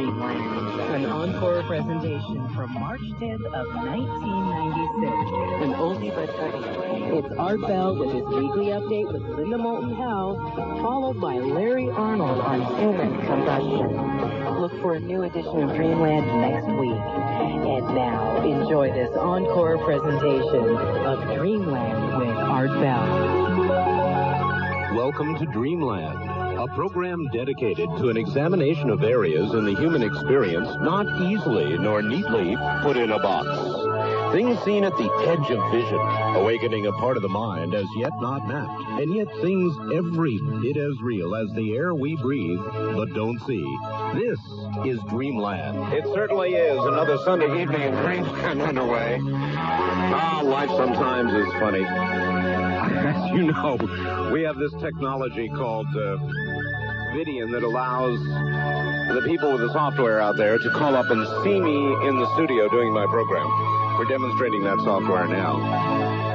Dreamland, an encore presentation from March 10th of 1996. An oldie but goodie. It's Art Bell with his weekly update with Linda Howe, followed by Larry Arnold on Human Combustion. Look for a new edition of Dreamland next week. And now, enjoy this encore presentation of Dreamland with Art Bell. Welcome to Dreamland, a program dedicated to an examination of areas in the human experience not easily nor neatly put in a box. Things seen at the edge of vision, awakening a part of the mind as yet not mapped, and yet things every bit as real as the air we breathe but don't see. This is Dreamland. It certainly is. Another Sunday evening in Dreamland underway. Life sometimes is funny. As you know, we have this technology called Vidian that allows the people with the software out there to call up and see me in the studio doing my program. We're demonstrating that software now.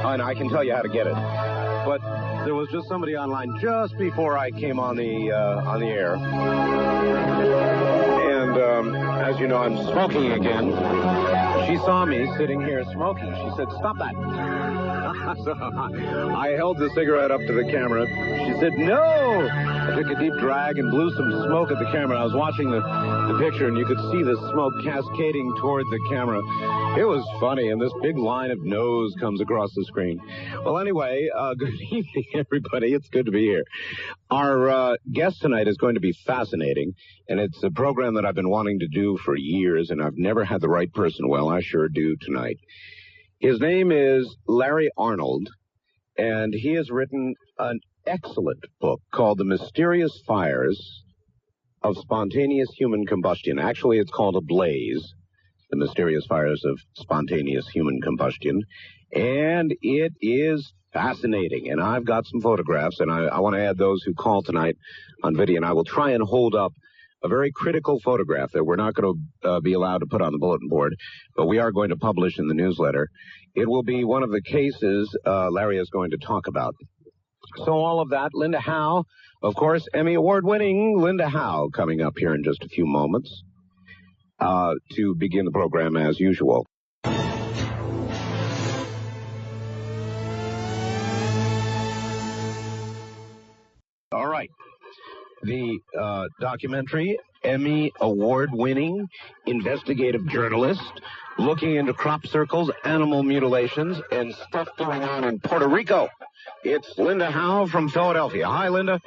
And I can tell you how to get it. But there was just somebody online just before I came on the air. And as you know, I'm smoking again. She saw me sitting here smoking. She said, "Stop that." So I held the cigarette up to the camera. She said, "No!" I took a deep drag and blew some smoke at the camera. I was watching the picture, and you could see the smoke cascading toward the camera. It was funny, and this big line of nose comes across the screen. Well, anyway, good evening, everybody. It's good to be here. Our guest tonight is going to be fascinating, and it's a program that I've been wanting to do for years, and I've never had the right person. Well, I sure do tonight. His name is Larry Arnold, and he has written an excellent book called The Mysterious Fires of Spontaneous Human Combustion. Actually, it's called Ablaze, The Mysterious Fires of Spontaneous Human Combustion, and it is fascinating. And I've got some photographs, and I want to add those who call tonight on video, and I will try and hold up a very critical photograph that we're not going to be allowed to put on the bulletin board, but we are going to publish in the newsletter. It will be one of the cases Larry is going to talk about. So all of that, Linda Howe, of course, Emmy Award-winning Linda Howe, coming up here in just a few moments to begin the program as usual. All right. The documentary, Emmy Award-winning investigative journalist looking into crop circles, animal mutilations, and stuff going on in Puerto Rico. It's Linda Howe from Philadelphia. Hi, Linda.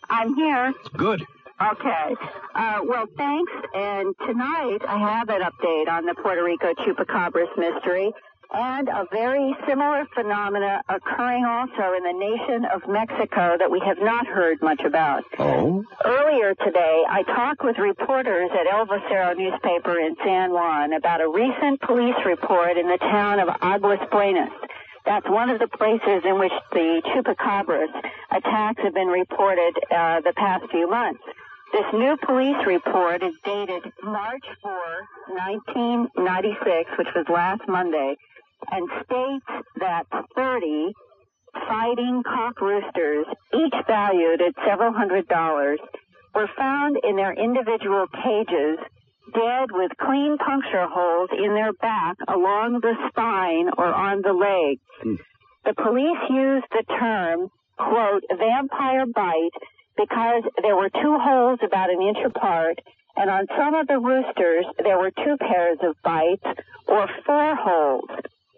I'm here. Good. Okay. Well, thanks. And tonight I have an update on the Puerto Rico chupacabras mystery and a very similar phenomena occurring also in the nation of Mexico that we have not heard much about. Oh? Earlier today, I talked with reporters at El Vocero newspaper in San Juan about a recent police report in the town of Aguas Buenas. That's one of the places in which the chupacabras attacks have been reported the past few months. This new police report is dated March 4, 1996, which was last Monday, and states that 30 fighting cock roosters, each valued at several $100s, were found in their individual cages, dead with clean puncture holes in their back along the spine or on the legs. The police used the term, quote, vampire bite, because there were 2 holes about an inch apart, and on some of the roosters there were 2 pairs of bites or 4 holes.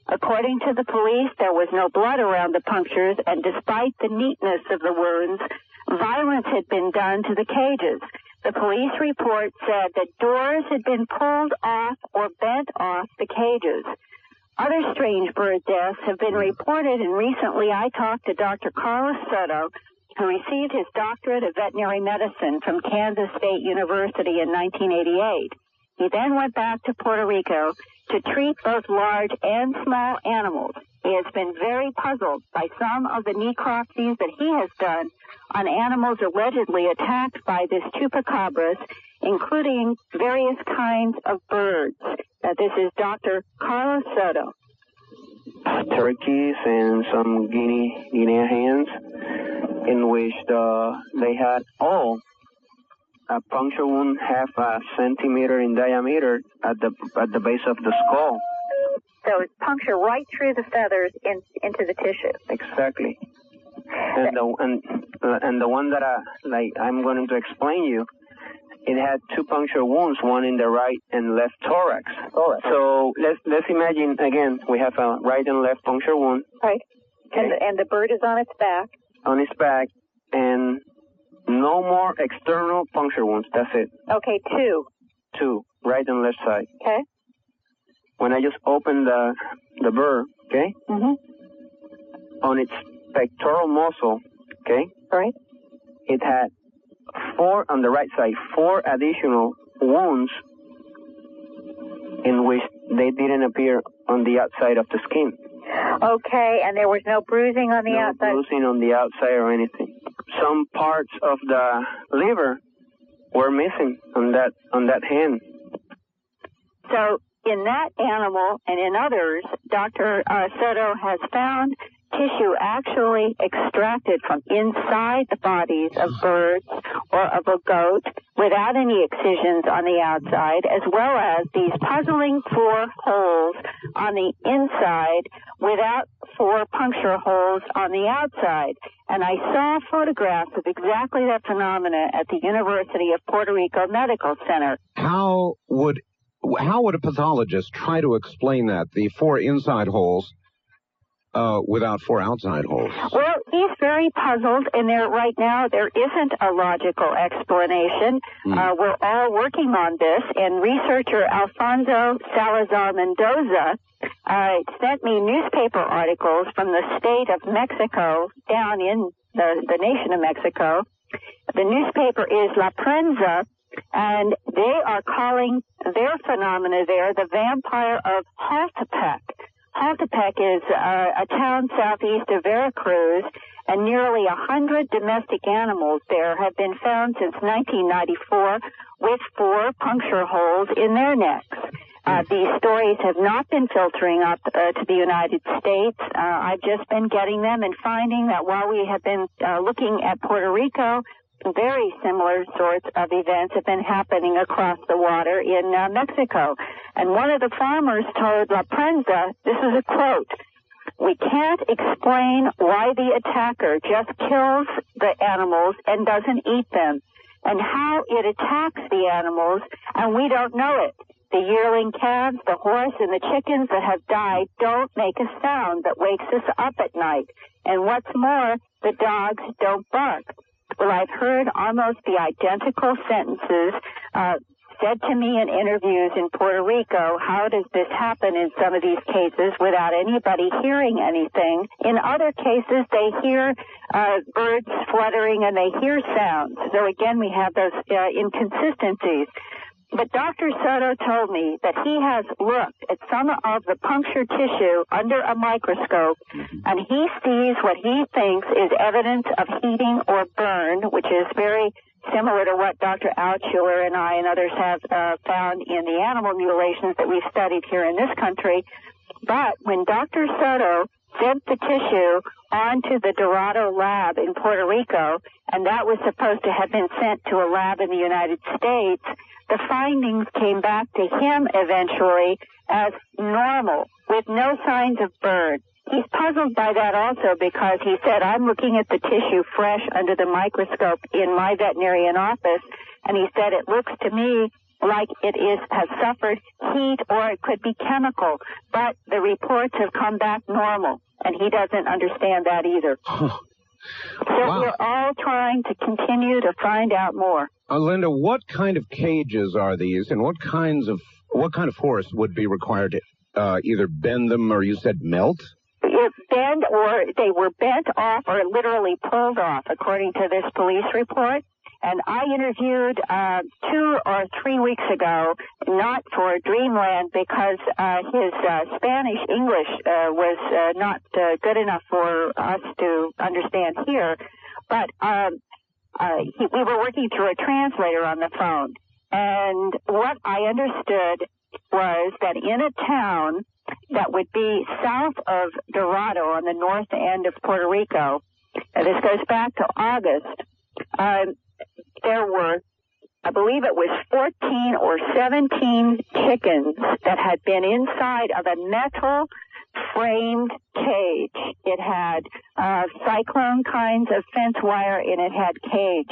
According to the police, there was no blood around the punctures, and despite the neatness of the wounds, violence had been done to the cages. The police report said that doors had been pulled off or bent off the cages. Other strange bird deaths have been reported, and recently I talked to Dr. Carlos Soto, who received his doctorate of veterinary medicine from Kansas State University in 1988. He then went back to Puerto Rico to treat both large and small animals. He has been very puzzled by some of the necropsies that he has done on animals allegedly attacked by this chupacabras, including various kinds of birds. This is Dr. Carlos Soto. Turkeys and some guinea hens, in which they had all a puncture wound half a centimeter in diameter at the base of the skull. So it's puncture right through the feathers into the tissue. Exactly. And the one that I'm going to explain you, it had two puncture wounds, one in the right and left thorax. So let's imagine again we have a right and left puncture wound. Right. Okay. And the bird is on its back. On its back, and no more external puncture wounds. That's it. Okay, two, right and left side. Okay. When I just opened the bird, okay, on its pectoral muscle, okay, right, it had four on the right side, four additional wounds in which they didn't appear on the outside of the skin. Okay, and there was no bruising on the outside? No bruising on the outside or anything. Some parts of the liver were missing on that hand. So in that animal and in others, Dr. Soto has found tissue actually extracted from inside the bodies of birds or of a goat without any excisions on the outside, as well as these puzzling four holes on the inside without four puncture holes on the outside. And I saw photographs of exactly that phenomena at the University of Puerto Rico Medical Center. How would a pathologist try to explain that, the four inside holes, without four outside holes? Well, he's very puzzled, and right now there isn't a logical explanation. We're all working on this, and researcher Alfonso Salazar Mendoza sent me newspaper articles from the state of Mexico down in the nation of Mexico. The newspaper is La Prensa, and they are calling their phenomena there the vampire of Jaltepec. Jaltepec is a town southeast of Veracruz, and nearly 100 domestic animals there have been found since 1994 with four puncture holes in their necks. These stories have not been filtering up to the United States. I've just been getting them and finding that while we have been looking at Puerto Rico, very similar sorts of events have been happening across the water in Mexico. And one of the farmers told La Prensa, this is a quote, "We can't explain why the attacker just kills the animals and doesn't eat them, and how it attacks the animals, and we don't know it. The yearling calves, the horse, and the chickens that have died don't make a sound that wakes us up at night. And what's more, the dogs don't bark." Well, I've heard almost the identical sentences said to me in interviews in Puerto Rico. How does this happen in some of these cases without anybody hearing anything? In other cases, they hear birds fluttering and they hear sounds. So again, we have those inconsistencies. But Dr. Soto told me that he has looked at some of the punctured tissue under a microscope, and he sees what he thinks is evidence of heating or burn, which is very similar to what Dr. Altschuler and I and others have found in the animal mutilations that we've studied here in this country. But when Dr. Soto sent the tissue onto the Dorado lab in Puerto Rico, and that was supposed to have been sent to a lab in the United States, the findings came back to him eventually as normal, with no signs of burn. He's puzzled by that also because he said, I'm looking at the tissue fresh under the microscope in my veterinarian office, and he said it looks to me like it has suffered heat or it could be chemical, but the reports have come back normal, and he doesn't understand that either. So we're all trying to continue to find out more. Linda, what kind of cages are these, and what kind of force would be required to either bend them or, you said, melt? Bend, or they were bent off or literally pulled off, according to this police report. And I interviewed 2 or 3 weeks ago, not for Dreamland, because his Spanish English was not good enough for us to understand here. But we were working through a translator on the phone. And what I understood was that in a town that would be south of Dorado on the north end of Puerto Rico, and this goes back to August, there were I believe it was 14 or 17 chickens that had been inside of a metal framed cage. It had cyclone kinds of fence wire, and it had cage.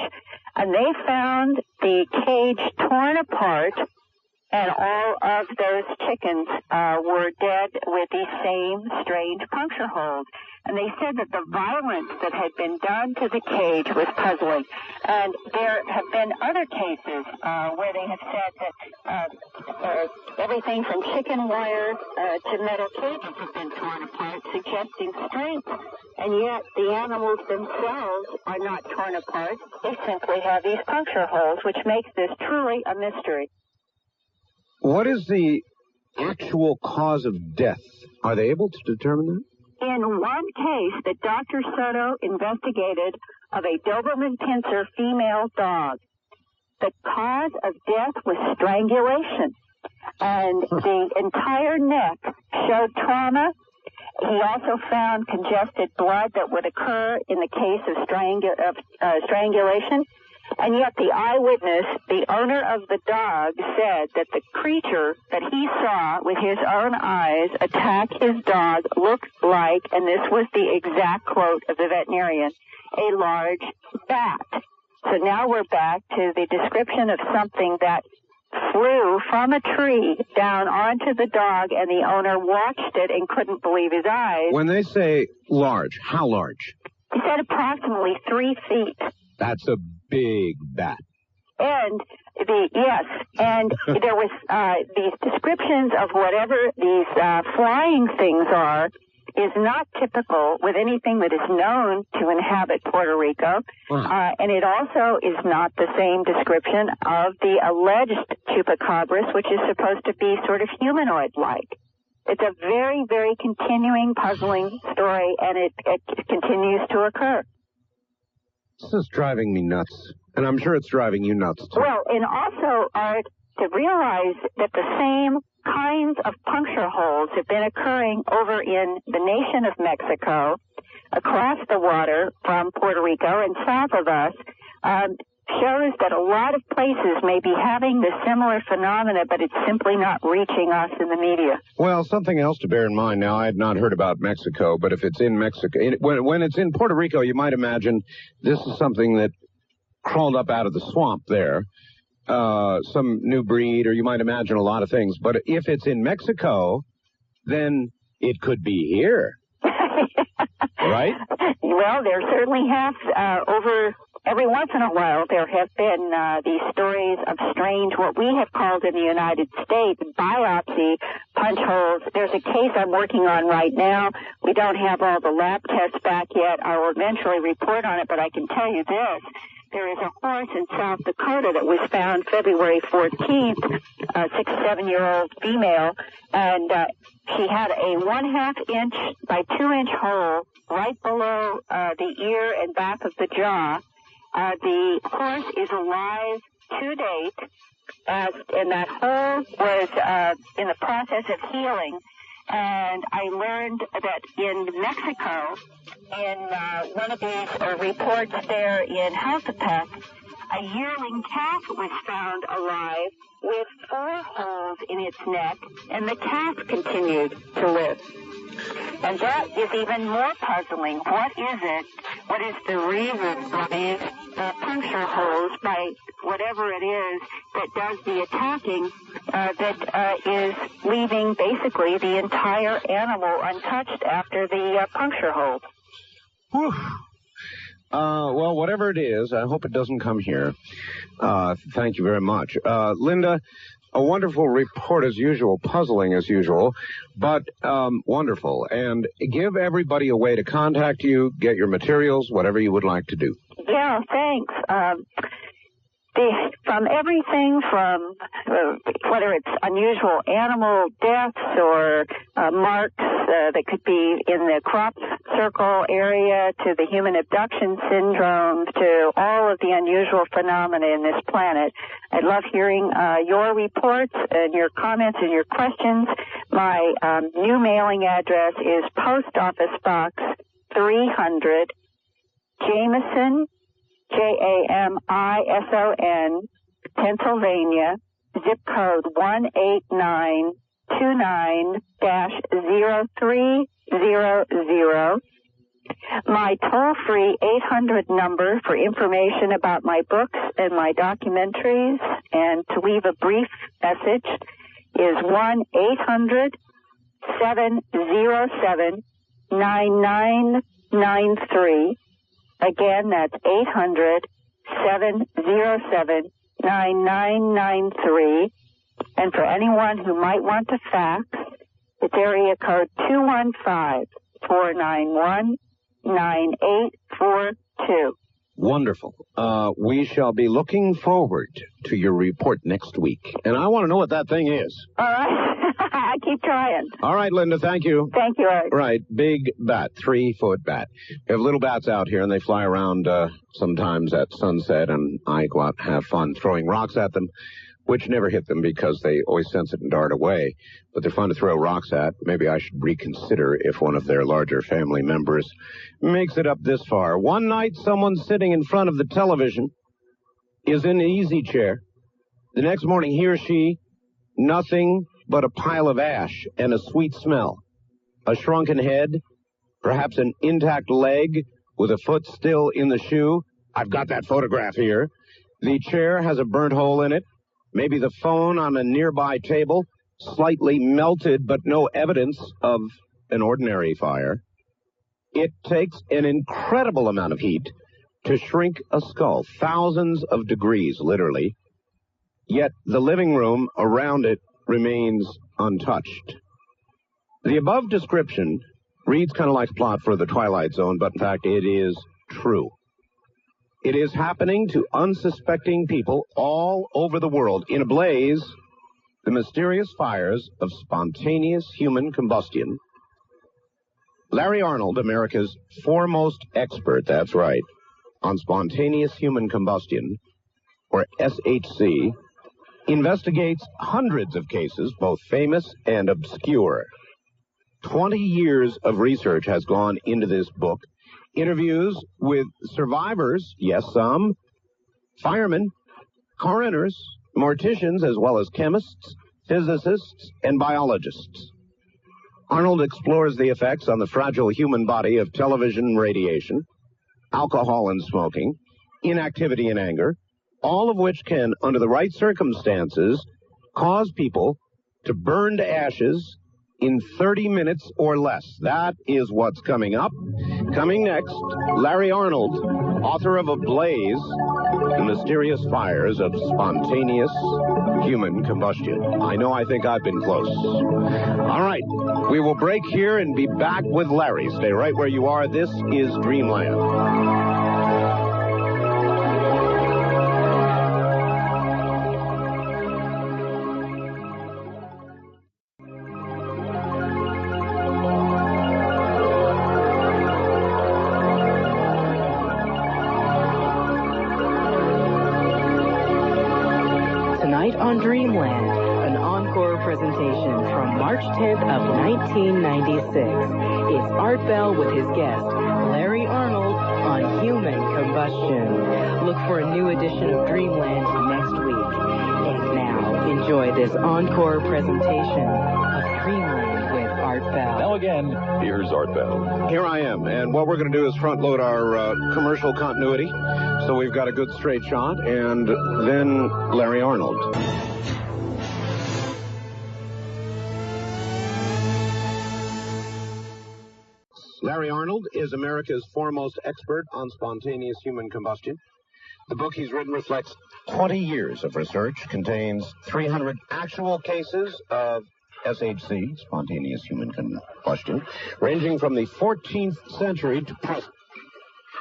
And they found the cage torn apart, and all of those chickens were dead with these same strange puncture holes. And they said that the violence that had been done to the cage was puzzling. And there have been other cases where they have said that everything from chicken wire to metal cages have been torn apart, suggesting strength. And yet the animals themselves are not torn apart. They simply have these puncture holes, which makes this truly a mystery. What is the actual cause of death? Are they able to determine that? In one case that Dr. Soto investigated of a Doberman Pinscher female dog, the cause of death was strangulation, and the entire neck showed trauma. He also found congested blood that would occur in the case of strangulation. And yet the eyewitness, the owner of the dog, said that the creature that he saw with his own eyes attack his dog looked like, and this was the exact quote of the veterinarian, a large bat. So now we're back to the description of something that flew from a tree down onto the dog, and the owner watched it and couldn't believe his eyes. When they say large, how large? He said approximately 3 feet. That's a big bat. And there was these descriptions of whatever these flying things are is not typical with anything that is known to inhabit Puerto Rico. And it also is not the same description of the alleged chupacabras, which is supposed to be sort of humanoid-like. It's a very, very continuing, puzzling story, and it continues to occur. This is driving me nuts, and I'm sure it's driving you nuts, too. Well, and also, Art, to realize that the same kinds of puncture holes have been occurring over in the nation of Mexico, across the water from Puerto Rico and south of us, shows that a lot of places may be having this similar phenomena, but it's simply not reaching us in the media. Well, something else to bear in mind. Now, I had not heard about Mexico, but if it's in Mexico, when it's in Puerto Rico, you might imagine this is something that crawled up out of the swamp there, some new breed, or you might imagine a lot of things. But if it's in Mexico, then it could be here. Right? Well, there certainly have every once in a while, there have been these stories of strange, what we have called in the United States, biopsy punch holes. There's a case I'm working on right now. We don't have all the lab tests back yet. I will eventually report on it, but I can tell you this. There is a horse in South Dakota that was found February 14th, a 6-7-year-old female, and she had a 1/2 inch by 2 inch hole right below the ear and back of the jaw. The horse is alive to date, and that hole was in the process of healing. And I learned that in Mexico, in one of these reports there in Jaltepec, a yearling calf was found alive with 4 holes in its neck, and the calf continued to live. And that is even more puzzling. What is it? What is the reason for these puncture holes by whatever it is that does the attacking that is leaving basically the entire animal untouched after the puncture holes? Whew. Well, whatever it is, I hope it doesn't come here. Thank you very much. Linda, a wonderful report as usual, puzzling as usual, but wonderful. And give everybody a way to contact you, get your materials, whatever you would like to do. Yeah, thanks. From everything from whether it's unusual animal deaths or marks that could be in the crop circle area to the human abduction syndrome to all of the unusual phenomena in this planet. I love hearing your reports and your comments and your questions. My new mailing address is Post Office Box 300, Jameson, Jamison, Pennsylvania, zip code 18929-0300. My toll-free 800 number for information about my books and my documentaries and to leave a brief message is 1-800-707-9993. Again, that's 800-707-9993. And for anyone who might want to fax, it's area code 215-491-9842. Wonderful. We shall be looking forward to your report next week. And I want to know what that thing is. All right. I keep trying. All right, Linda, thank you. Thank you, Eric. Right, big bat, 3-foot bat. We have little bats out here, and they fly around sometimes at sunset, and I go out and have fun throwing rocks at them, which never hit them because they always sense it and dart away. But they're fun to throw rocks at. Maybe I should reconsider if one of their larger family members makes it up this far. One night, someone sitting in front of the television is in an easy chair. The next morning, he or she, nothing but a pile of ash and a sweet smell. A shrunken head, perhaps an intact leg with a foot still in the shoe. I've got that photograph here. The chair has a burnt hole in it. Maybe the phone on a nearby table, slightly melted, but no evidence of an ordinary fire. It takes an incredible amount of heat to shrink a skull, thousands of degrees, literally. Yet the living room around it remains untouched. The above description reads kind of like a plot for The Twilight Zone, but in fact it is true. It is happening to unsuspecting people all over the world. In a blaze, the mysterious fires of spontaneous human combustion. Larry Arnold, America's foremost expert, that's right, on spontaneous human combustion, or SHC, investigates hundreds of cases, both famous and obscure. 20 years of research has gone into this book. Interviews with survivors, yes, some, firemen, coroners, morticians, as well as chemists, physicists, and biologists. Arnold explores the effects on the fragile human body of television radiation, alcohol and smoking, inactivity and anger, all of which can, under the right circumstances, cause people to burn to ashes in 30 minutes or less. That is what's coming up. Coming next, Larry Arnold, author of Ablaze, The Mysterious Fires of Spontaneous Human Combustion. I know I think I've been close. All right, we will break here and be back with Larry. Stay right where you are. This is Dreamland. On Dreamland, an encore presentation from March 10th of 1996. It's Art Bell with his guest, Larry Arnold, on human combustion. Look for a new edition of Dreamland next week. And now, enjoy this encore presentation of Dreamland with Art Bell. Now again, here's Art Bell. Here I am, and what we're going to do is front load our commercial continuity, so we've got a good straight shot, and then Larry Arnold. Larry Arnold is America's foremost expert on spontaneous human combustion. The book he's written reflects 20 years of research, contains 300 actual cases of SHC, spontaneous human combustion, ranging from the 14th century to present.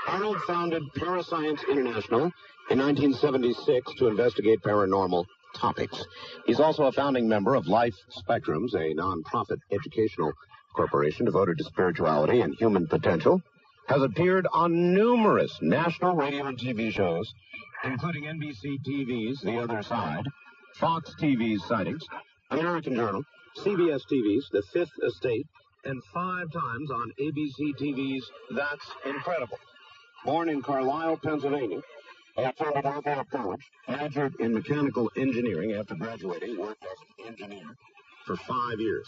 Arnold founded Parascience International in 1976 to investigate paranormal topics. He's also a founding member of Life Spectrums, a nonprofit educational corporation devoted to spirituality and human potential, has appeared on numerous national radio and TV shows, including NBC TV's The Other Side, Fox TV's Sightings, American Journal, CBS TV's The Fifth Estate, and 5 times on ABC TV's That's Incredible. Born in Carlisle, Pennsylvania, I attended Arnold College, majored in mechanical engineering after graduating, worked as an engineer for 5 years.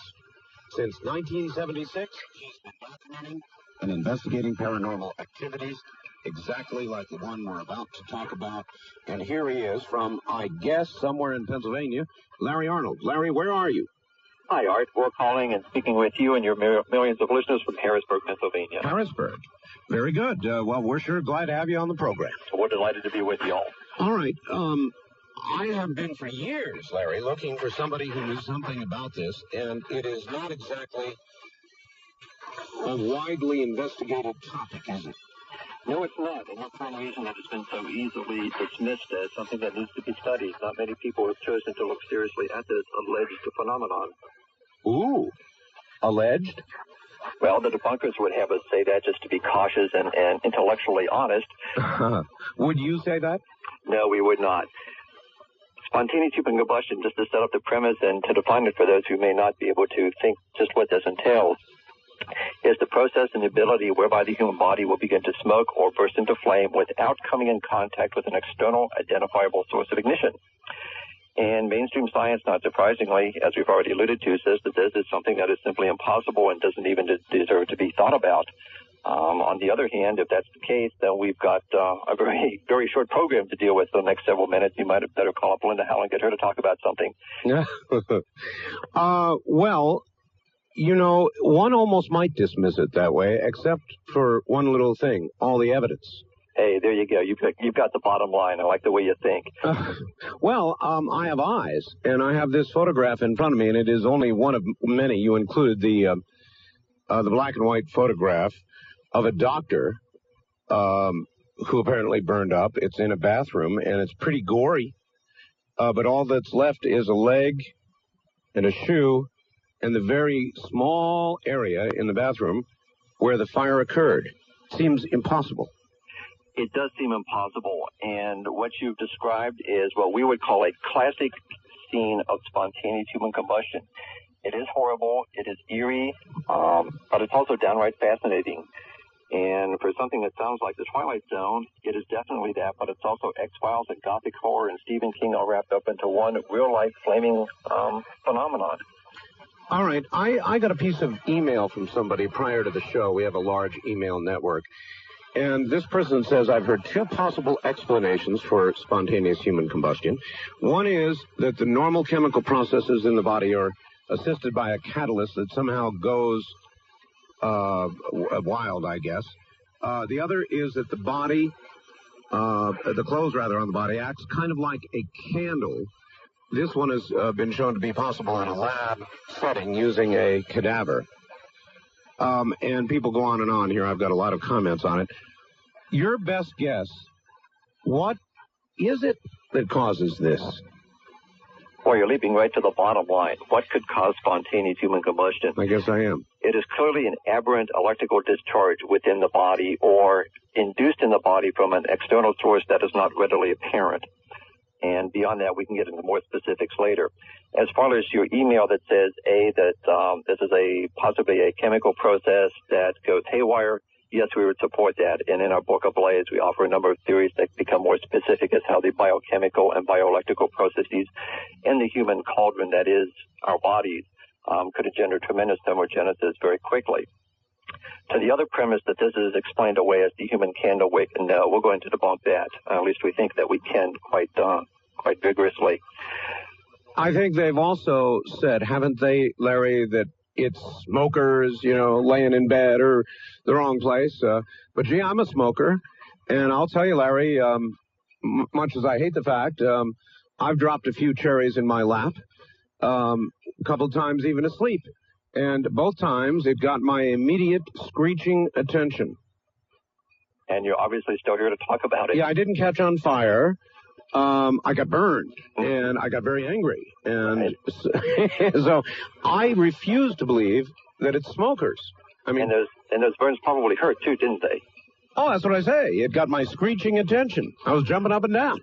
Since 1976, she's been documenting and investigating paranormal activities exactly like the one we're about to talk about. And here he is from, I guess, somewhere in Pennsylvania, Larry Arnold. Larry, where are you? Hi, Art. We're calling and speaking with you and your millions of listeners from Harrisburg, Pennsylvania. Harrisburg. Very good. Well, we're sure glad to have you on the program. We're delighted to be with you all. All right. I have been for years, Larry, looking for somebody who knew something about this, and it is not exactly a widely investigated topic, is it? No, it's not, and that's one reason that it's been so easily dismissed as something that needs to be studied. Not many people have chosen to look seriously at this alleged phenomenon. Ooh, alleged? Well, the debunkers would have us say that just to be cautious and intellectually honest. Would you say that? No, we would not. Spontaneous human combustion, just to set up the premise and to define it for those who may not be able to think just what this entails, is the process and ability whereby the human body will begin to smoke or burst into flame without coming in contact with an external identifiable source of ignition. And mainstream science, not surprisingly, as we've already alluded to, says that this is something that is simply impossible and doesn't even deserve to be thought about. On the other hand, if that's the case, then we've got a very, very short program to deal with for the next several minutes. You might have better call up Linda Howe and get her to talk about something. Well, you know, one almost might dismiss it that way, except for one little thing, all the evidence. Hey, there you go. You've got the bottom line. I like the way you think. Well, I have eyes, and I have this photograph in front of me, and it is only one of many. You included the black and white photograph of a doctor who apparently burned up. It's in a bathroom, and it's pretty gory. But all that's left is a leg and a shoe and the very small area in the bathroom where the fire occurred. Seems impossible. It does seem impossible, and what you've described is what we would call a classic scene of spontaneous human combustion. It is horrible, it is eerie, but it's also downright fascinating. And for something that sounds like The Twilight Zone, it is definitely that, but it's also X-Files and Gothic horror and Stephen King all wrapped up into one real-life flaming phenomenon. All right, I got a piece of email from somebody prior to the show. We have a large email network. And this person says, I've heard two possible explanations for spontaneous human combustion. One is that the normal chemical processes in the body are assisted by a catalyst that somehow goes wild, I guess. The other is that the body, the clothes rather on the body, acts kind of like a candle. This one has been shown to be possible in a lab setting using a cadaver. And people go on and on here. I've got a lot of comments on it. Your best guess, what is it that causes this? Well, you're leaping right to the bottom line. What could cause spontaneous human combustion? I guess I am. It is clearly an aberrant electrical discharge within the body or induced in the body from an external source that is not readily apparent. And beyond that, we can get into more specifics later. As far as your email that says, that this is possibly a chemical process that goes haywire, yes, we would support that. And in our book Ablaze, we offer a number of theories that become more specific as how the biochemical and bioelectrical processes in the human cauldron that is our bodies could engender tremendous thermogenesis very quickly. To the other premise that this is explained away as the human candle wick, no, we're going to debunk that. At least we think that we can quite vigorously. I think they've also said, haven't they, Larry, that it's smokers, laying in bed or the wrong place. But, gee, I'm a smoker. And I'll tell you, Larry, much as I hate the fact, I've dropped a few cherries in my lap, a couple of times even asleep. And both times it got my immediate screeching attention. And you're obviously still here to talk about it. Yeah, I didn't catch on fire. I got burned, and I got very angry. And so I refuse to believe that it's smokers. I mean, and those burns probably hurt, too, didn't they? Oh, that's what I say. It got my screeching attention. I was jumping up and down.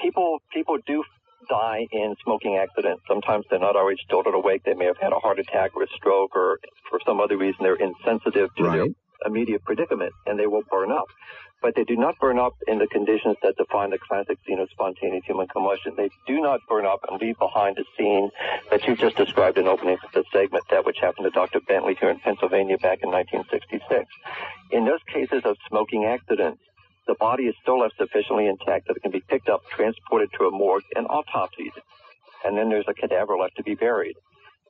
People do die in smoking accidents. Sometimes they're not always jolted awake. They may have had a heart attack or a stroke, or for some other reason they're insensitive to their immediate predicament, and they will burn up. But they do not burn up in the conditions that define the classic scene of spontaneous human combustion. They do not burn up and leave behind a scene that you just described in opening the segment, that which happened to Dr. Bentley here in Pennsylvania back in 1966. In those cases of smoking accidents, the body is still left sufficiently intact that it can be picked up, transported to a morgue, and autopsied. And then there's a cadaver left to be buried.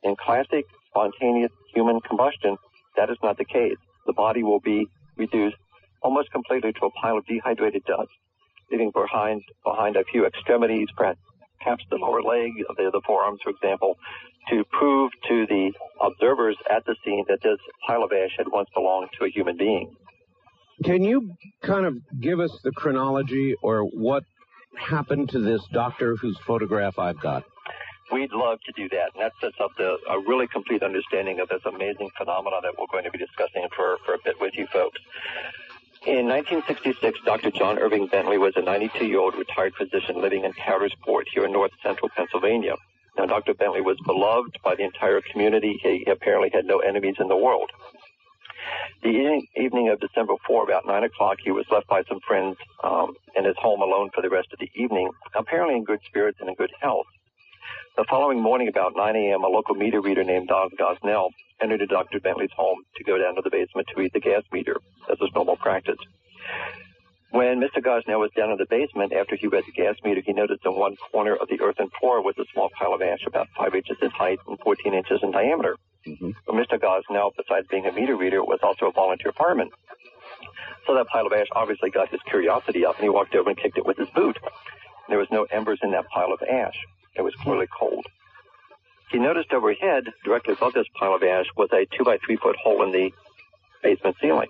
In classic spontaneous human combustion, that is not the case. The body will be reduced almost completely to a pile of dehydrated dust, leaving behind a few extremities, perhaps the lower leg, the forearms, for example, to prove to the observers at the scene that this pile of ash had once belonged to a human being. Can you kind of give us the chronology or what happened to this doctor whose photograph I've got? We'd love to do that, and that sets up a really complete understanding of this amazing phenomenon that we're going to be discussing for a bit with you folks. In 1966, Dr. John Irving Bentley was a 92-year-old retired physician living in Coudersport here in north-central Pennsylvania. Now, Dr. Bentley was beloved by the entire community. He apparently had no enemies in the world. The evening of December 4, about 9 o'clock, he was left by some friends in his home alone for the rest of the evening, apparently in good spirits and in good health. The following morning, about 9 a.m., a local meter reader named Don Gosnell entered Dr. Bentley's home to go down to the basement to read the gas meter, as was normal practice. When Mr. Gosnell was down in the basement, after he read the gas meter, he noticed in one corner of the earthen floor was a small pile of ash about 5 inches in height and 14 inches in diameter. Well, Mr. Gosnell, besides being a meter reader, was also a volunteer fireman. So that pile of ash obviously got his curiosity up, and he walked over and kicked it with his boot. There was no embers in that pile of ash. It was clearly cold. He noticed overhead, directly above this pile of ash, was a 2-by-3 foot hole in the basement ceiling.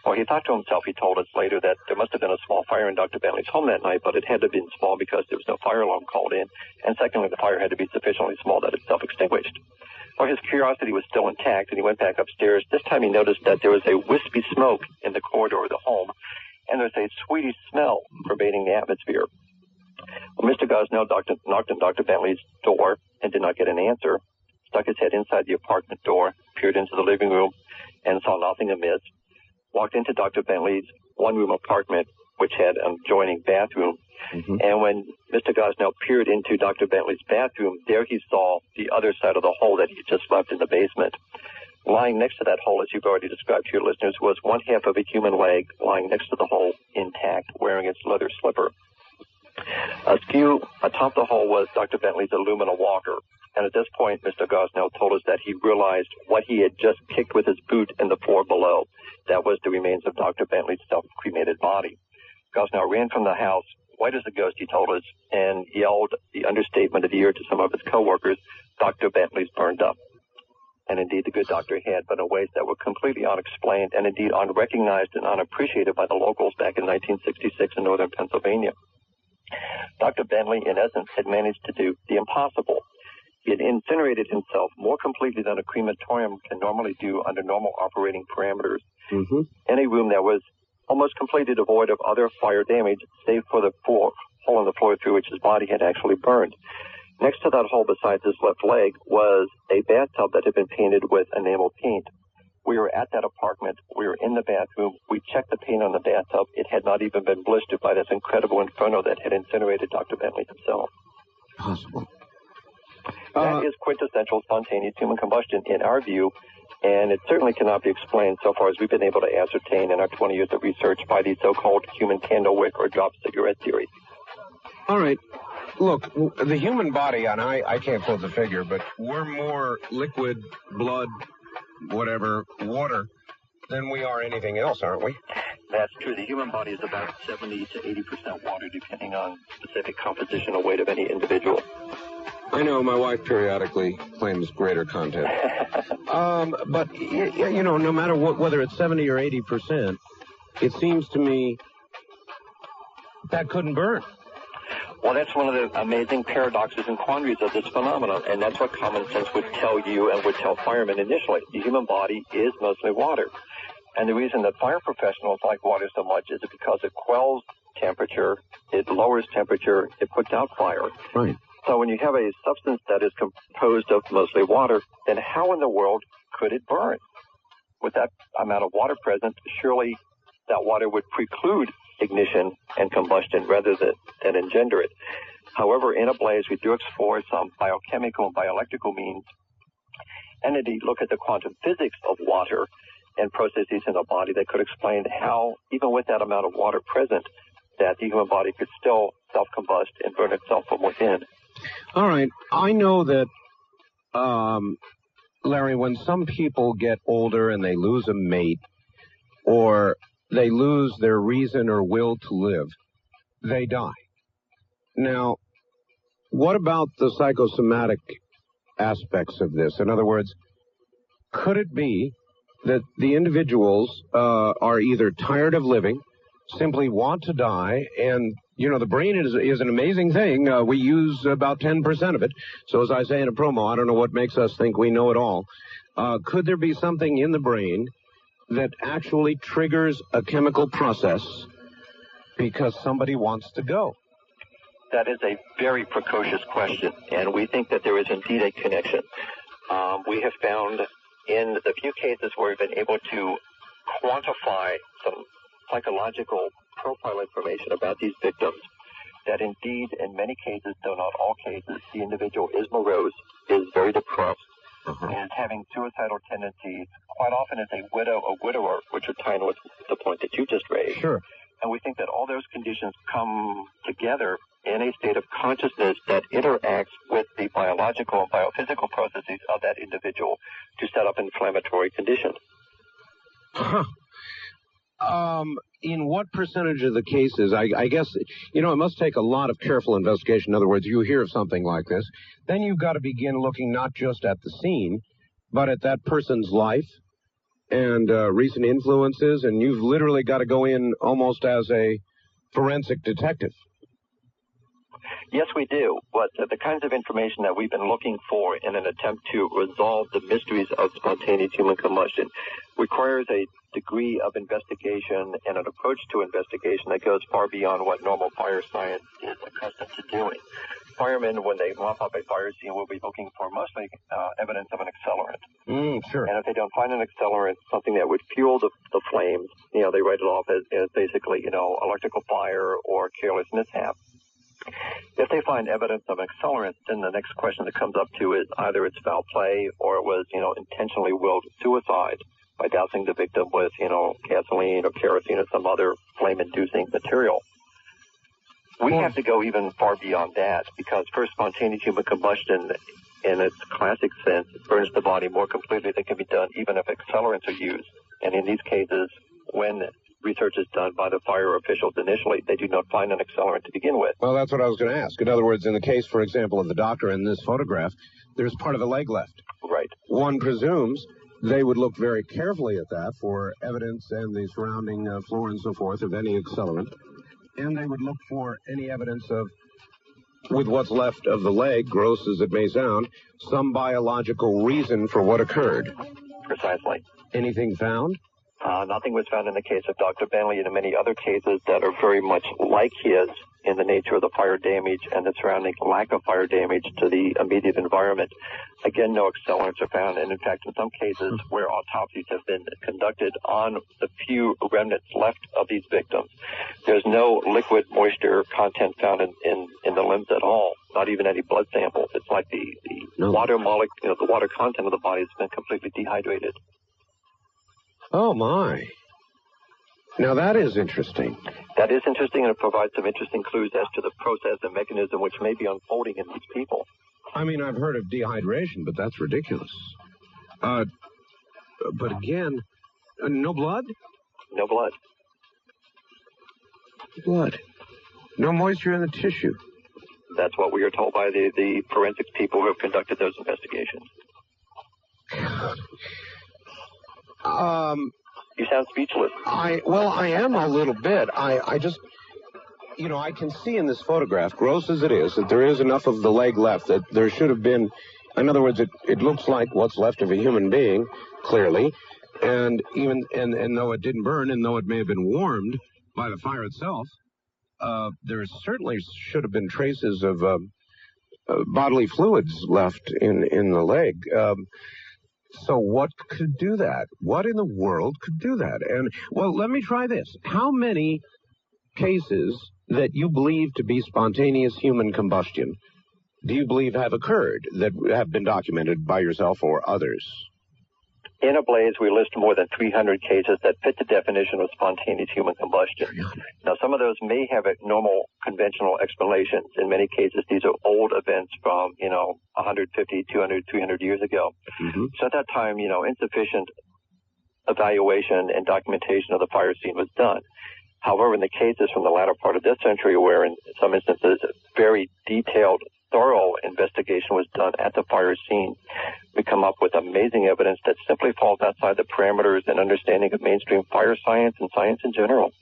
Well, he thought to himself, he told us later, that there must have been a small fire in Dr. Bentley's home that night, but it had to have been small because there was no fire alarm called in, and secondly, the fire had to be sufficiently small that it self-extinguished. Well, his curiosity was still intact, and he went back upstairs. This time he noticed that there was a wispy smoke in the corridor of the home, and there was a sweety smell pervading the atmosphere. Well, Mr. Gosnell knocked on Dr. Bentley's door and did not get an answer, stuck his head inside the apartment door, peered into the living room, and saw nothing amiss, walked into Dr. Bentley's one-room apartment, which had an adjoining bathroom, and when Mr. Gosnell peered into Dr. Bentley's bathroom, there he saw the other side of the hole that he just left in the basement. Lying next to that hole, as you've already described to your listeners, was one half of a human leg lying next to the hole intact, wearing its leather slipper. Askew atop the hole was Dr. Bentley's aluminum walker, and at this point, Mr. Gosnell told us that he realized what he had just kicked with his boot in the floor below. That was the remains of Dr. Bentley's self-cremated body. Gosnell ran from the house, white as a ghost, he told us, and yelled the understatement of the year to some of his coworkers, "Dr. Bentley's burned up." And indeed, the good doctor had, but in ways that were completely unexplained and indeed unrecognized and unappreciated by the locals back in 1966 in northern Pennsylvania. Dr. Bentley, in essence, had managed to do the impossible. He had incinerated himself more completely than a crematorium can normally do under normal operating parameters in a room that was almost completely devoid of other fire damage, save for the hole in the floor through which his body had actually burned. Next to that hole, besides his left leg, was a bathtub that had been painted with enamel paint. We were at that apartment. We were in the bathroom. We checked the paint on the bathtub. It had not even been blistered by this incredible inferno that had incinerated Dr. Bentley himself. Possible. That is quintessential spontaneous human combustion in our view, and it certainly cannot be explained so far as we've been able to ascertain in our 20 years of research by the so-called human candle wick or drop cigarette theory. All right. Look, the human body, and I can't quote the figure, but we're more liquid, blood, whatever, water, than we are anything else, aren't we? That's true. The human body is about 70 to 80% water, depending on specific composition or weight of any individual. I know my wife periodically claims greater content. But, you know, no matter whether it's 70 or 80%, it seems to me that couldn't burn. Well, that's one of the amazing paradoxes and quandaries of this phenomenon, and that's what common sense would tell you and would tell firemen initially. The human body is mostly water. And the reason that fire professionals like water so much is because it quells temperature, it lowers temperature, it puts out fire. Right. So when you have a substance that is composed of mostly water, then how in the world could it burn? with that amount of water present, surely that water would preclude ignition and combustion rather than engender it. However, in a blaze, we do explore some biochemical and bioelectrical means, and indeed look at the quantum physics of water and processes in the body that could explain how, even with that amount of water present, that the human body could still self-combust and burn itself from within. All right. I know that, Larry, when some people get older and they lose a mate or they lose their reason or will to live, they die. Now, what about the psychosomatic aspects of this? In other words, could it be that the individuals are either tired of living, simply want to die, and, the brain is an amazing thing. We use about 10% of it. So as I say in a promo, I don't know what makes us think we know it all. Could there be something in the brain that actually triggers a chemical process because somebody wants to go? That is a very precocious question, and we think that there is indeed a connection. We have found in the few cases where we've been able to quantify some psychological profile information about these victims, that indeed, in many cases, though not all cases, the individual is morose, is very depressed, is having suicidal tendencies, quite often as a widow or widower, which are tying with the point that you just raised. Sure. And we think that all those conditions come together in a state of consciousness that interacts with the biological and biophysical processes of that individual to set up inflammatory conditions. Huh. In what percentage of the cases, I guess, it must take a lot of careful investigation. In other words, you hear of something like this, then you've got to begin looking not just at the scene, but at that person's life and recent influences, and you've literally got to go in almost as a forensic detective. Yes, we do. But the kinds of information that we've been looking for in an attempt to resolve the mysteries of spontaneous human combustion requires a degree of investigation and an approach to investigation that goes far beyond what normal fire science is accustomed to doing. Firemen, when they mop up a fire scene, will be looking for mostly evidence of an accelerant. Sure. And if they don't find an accelerant, something that would fuel the flames, they write it off as basically, electrical fire or careless mishap. If they find evidence of accelerant, then the next question that comes up to is either it's foul play or it was, intentionally willed suicide by dousing the victim with, gasoline or kerosene or some other flame-inducing material. We have to go even far beyond that because first, spontaneous human combustion in its classic sense burns the body more completely than can be done even if accelerants are used. And in these cases, when research is done by the fire officials initially, they do not find an accelerant to begin with. Well, that's what I was going to ask. In other words, in the case, for example, of the doctor in this photograph, there's part of the leg left. Right. One presumes they would look very carefully at that for evidence and the surrounding floor and so forth of any accelerant. And they would look for any evidence of, with what's left of the leg, gross as it may sound, some biological reason for what occurred. Precisely. Anything found? Nothing was found in the case of Dr. Bentley and in many other cases that are very much like his in the nature of the fire damage and the surrounding lack of fire damage to the immediate environment. Again, no accelerants are found, and in fact, in some cases where autopsies have been conducted on the few remnants left of these victims, there's no liquid moisture content found in the limbs at all, not even any blood samples. It's like the water molecule, the water content of the body has been completely dehydrated. Oh, my. Now, that is interesting. That is interesting, and it provides some interesting clues as to the process and mechanism which may be unfolding in these people. I mean, I've heard of dehydration, but that's ridiculous. But again, no blood? No blood. Blood. No moisture in the tissue. That's what we are told by the forensics people who have conducted those investigations. You sound speechless. I am a little bit. I just, I can see in this photograph, gross as it is, that there is enough of the leg left that there should have been, in other words, it looks like what's left of a human being, clearly, and even, and though it didn't burn, and though it may have been warmed by the fire itself, there certainly should have been traces of bodily fluids left in the leg. So what could do that? What in the world could do that? And, well, let me try this. How many cases that you believe to be spontaneous human combustion do you believe have occurred that have been documented by yourself or others? In a blaze, we list more than 300 cases that fit the definition of spontaneous human combustion. 300. Now, some of those may have a normal, conventional explanations. In many cases, these are old events from, 150, 200, 300 years ago. Mm-hmm. So at that time, insufficient evaluation and documentation of the fire scene was done. However, in the cases from the latter part of this century, where in some instances very detailed, thorough investigation was done at the fire scene, we come up with amazing evidence that simply falls outside the parameters and understanding of mainstream fire science and science in general.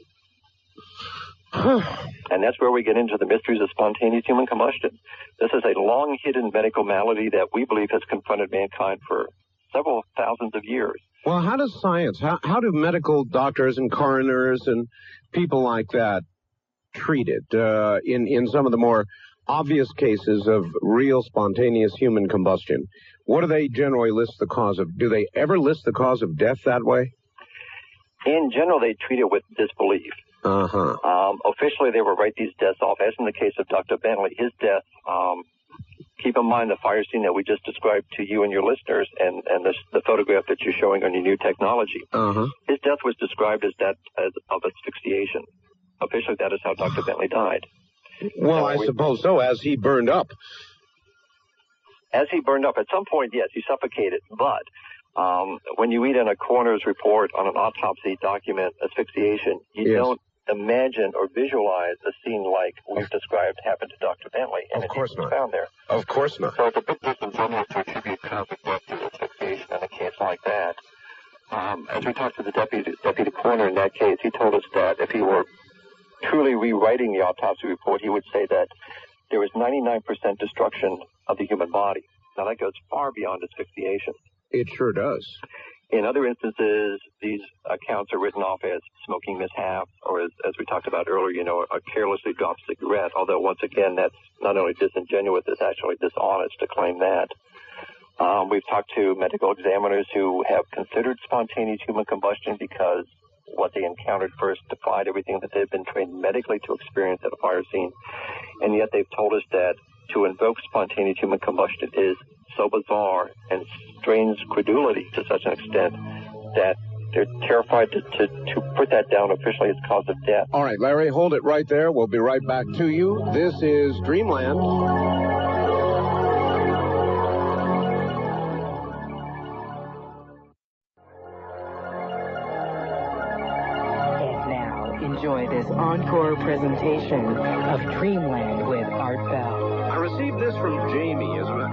And that's where we get into the mysteries of spontaneous human combustion. This is a long-hidden medical malady that we believe has confronted mankind for several thousands of years. Well, how does science, how do medical doctors and coroners and people like that treat it in some of the more obvious cases of real spontaneous human combustion? What do they generally list the cause of? Do they ever list the cause of death that way? In general, they treat it with disbelief. Officially, they will write these deaths off, as in the case of Dr. Bentley. His death, keep in mind the fire scene that we just described to you and your listeners, and the photograph that you're showing on your new technology. His death was described as that of asphyxiation. Officially, that is how Dr. Bentley died. Well, I suppose so, as he burned up. As he burned up, at some point, yes, he suffocated. But when you read in a coroner's report on an autopsy document asphyxiation, you don't imagine or visualize a scene like we've described happened to Dr. Bentley. And of course not. Found there. Of course not. So it's a bit disingenuous to attribute cause of death to asphyxiation in a case like that. As we talked to the deputy coroner in that case, he told us that if he were truly rewriting the autopsy report, he would say that there was 99% destruction of the human body. Now, that goes far beyond asphyxiation. It sure does. In other instances, these accounts are written off as smoking mishaps, or as we talked about earlier, a carelessly dropped cigarette, although once again, that's not only disingenuous, it's actually dishonest to claim that. We've talked to medical examiners who have considered spontaneous human combustion because what they encountered first defied everything that they've been trained medically to experience at a fire scene, and yet they've told us that to invoke spontaneous human combustion is so bizarre and strains credulity to such an extent that they're terrified to put that down officially as cause of death. All right, Larry, hold it right there. We'll be right back to you. This is Dreamland. And now, enjoy this encore presentation of Dreamland with Art Bell. I received this from Jamie.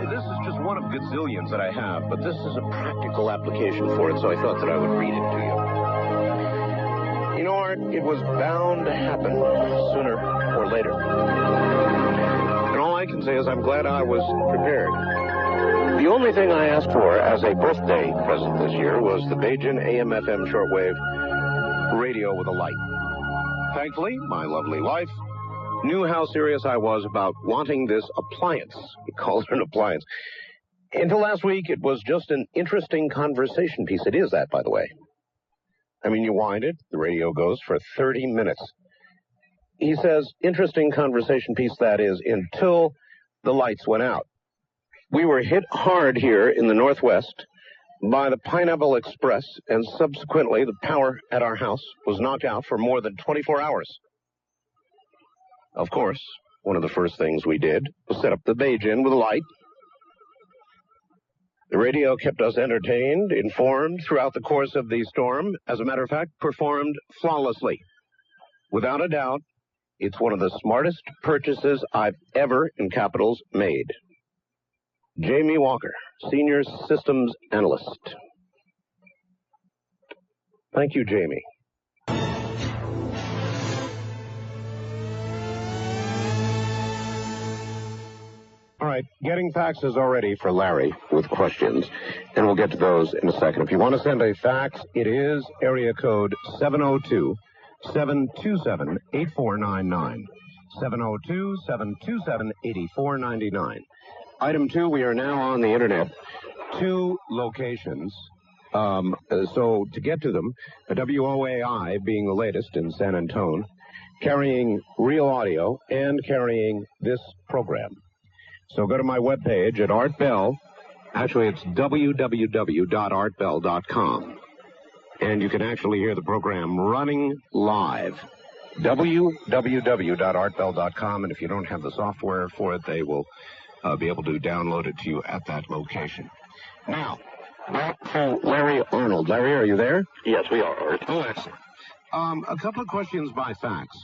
This is just one of gazillions that I have, but this is a practical application for it, so I thought that I would read it to you. You know, Art, it was bound to happen sooner or later. And all I can say is I'm glad I was prepared. The only thing I asked for as a birthday present this year was the Beijing AM/FM shortwave radio with a light. Thankfully, my lovely wife knew how serious I was about wanting this appliance. He calls it an appliance. Until last week, it was just an interesting conversation piece. It is that, by the way. I mean, you wind it, the radio goes for 30 minutes. He says, interesting conversation piece, that is, until the lights went out. We were hit hard here in the Northwest by the Pineapple Express, and subsequently the power at our house was knocked out for more than 24 hours. Of course, one of the first things we did was set up the Beijing with a light. The radio kept us entertained, informed throughout the course of the storm. As a matter of fact, performed flawlessly. Without a doubt, it's one of the smartest purchases I've ever, in capitals, made. Jamie Walker, Senior Systems Analyst. Thank you, Jamie. All right, getting faxes already for Larry with questions, and we'll get to those in a second. If you want to send a fax, it is area code 702-727-8499. 702-727-8499. Item 2, we are now on the internet 2 locations. So to get to them, WOAI being the latest in San Antonio, carrying real audio and carrying this program. So go to my webpage at Art Bell. Actually, it's www.artbell.com. And you can actually hear the program running live. www.artbell.com. And if you don't have the software for it, they will be able to download it to you at that location. Now, back to Larry Arnold. Larry, are you there? Yes, we are, Art. Oh, excellent. A couple of questions by fax.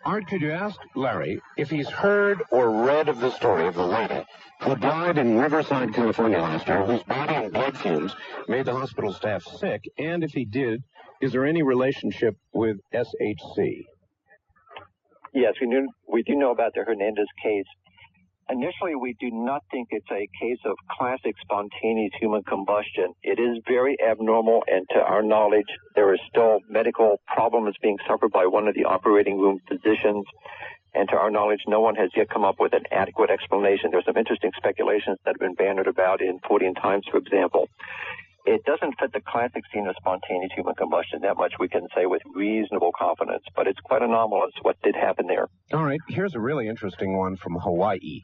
Art, could you ask Larry if he's heard or read of the story of the lady who died in Riverside, California last year, whose body and blood fumes made the hospital staff sick? And if he did, is there any relationship with SHC? Yes, we do know about the Hernandez case. Initially, we do not think it's a case of classic spontaneous human combustion. It is very abnormal, and to our knowledge, there is still medical problems being suffered by one of the operating room physicians. And to our knowledge, no one has yet come up with an adequate explanation. There's some interesting speculations that have been bandied about in 14 Times, for example. It doesn't fit the classic scene of spontaneous human combustion. That much we can say with reasonable confidence, but it's quite anomalous what did happen there. All right, here's a really interesting one from Hawaii.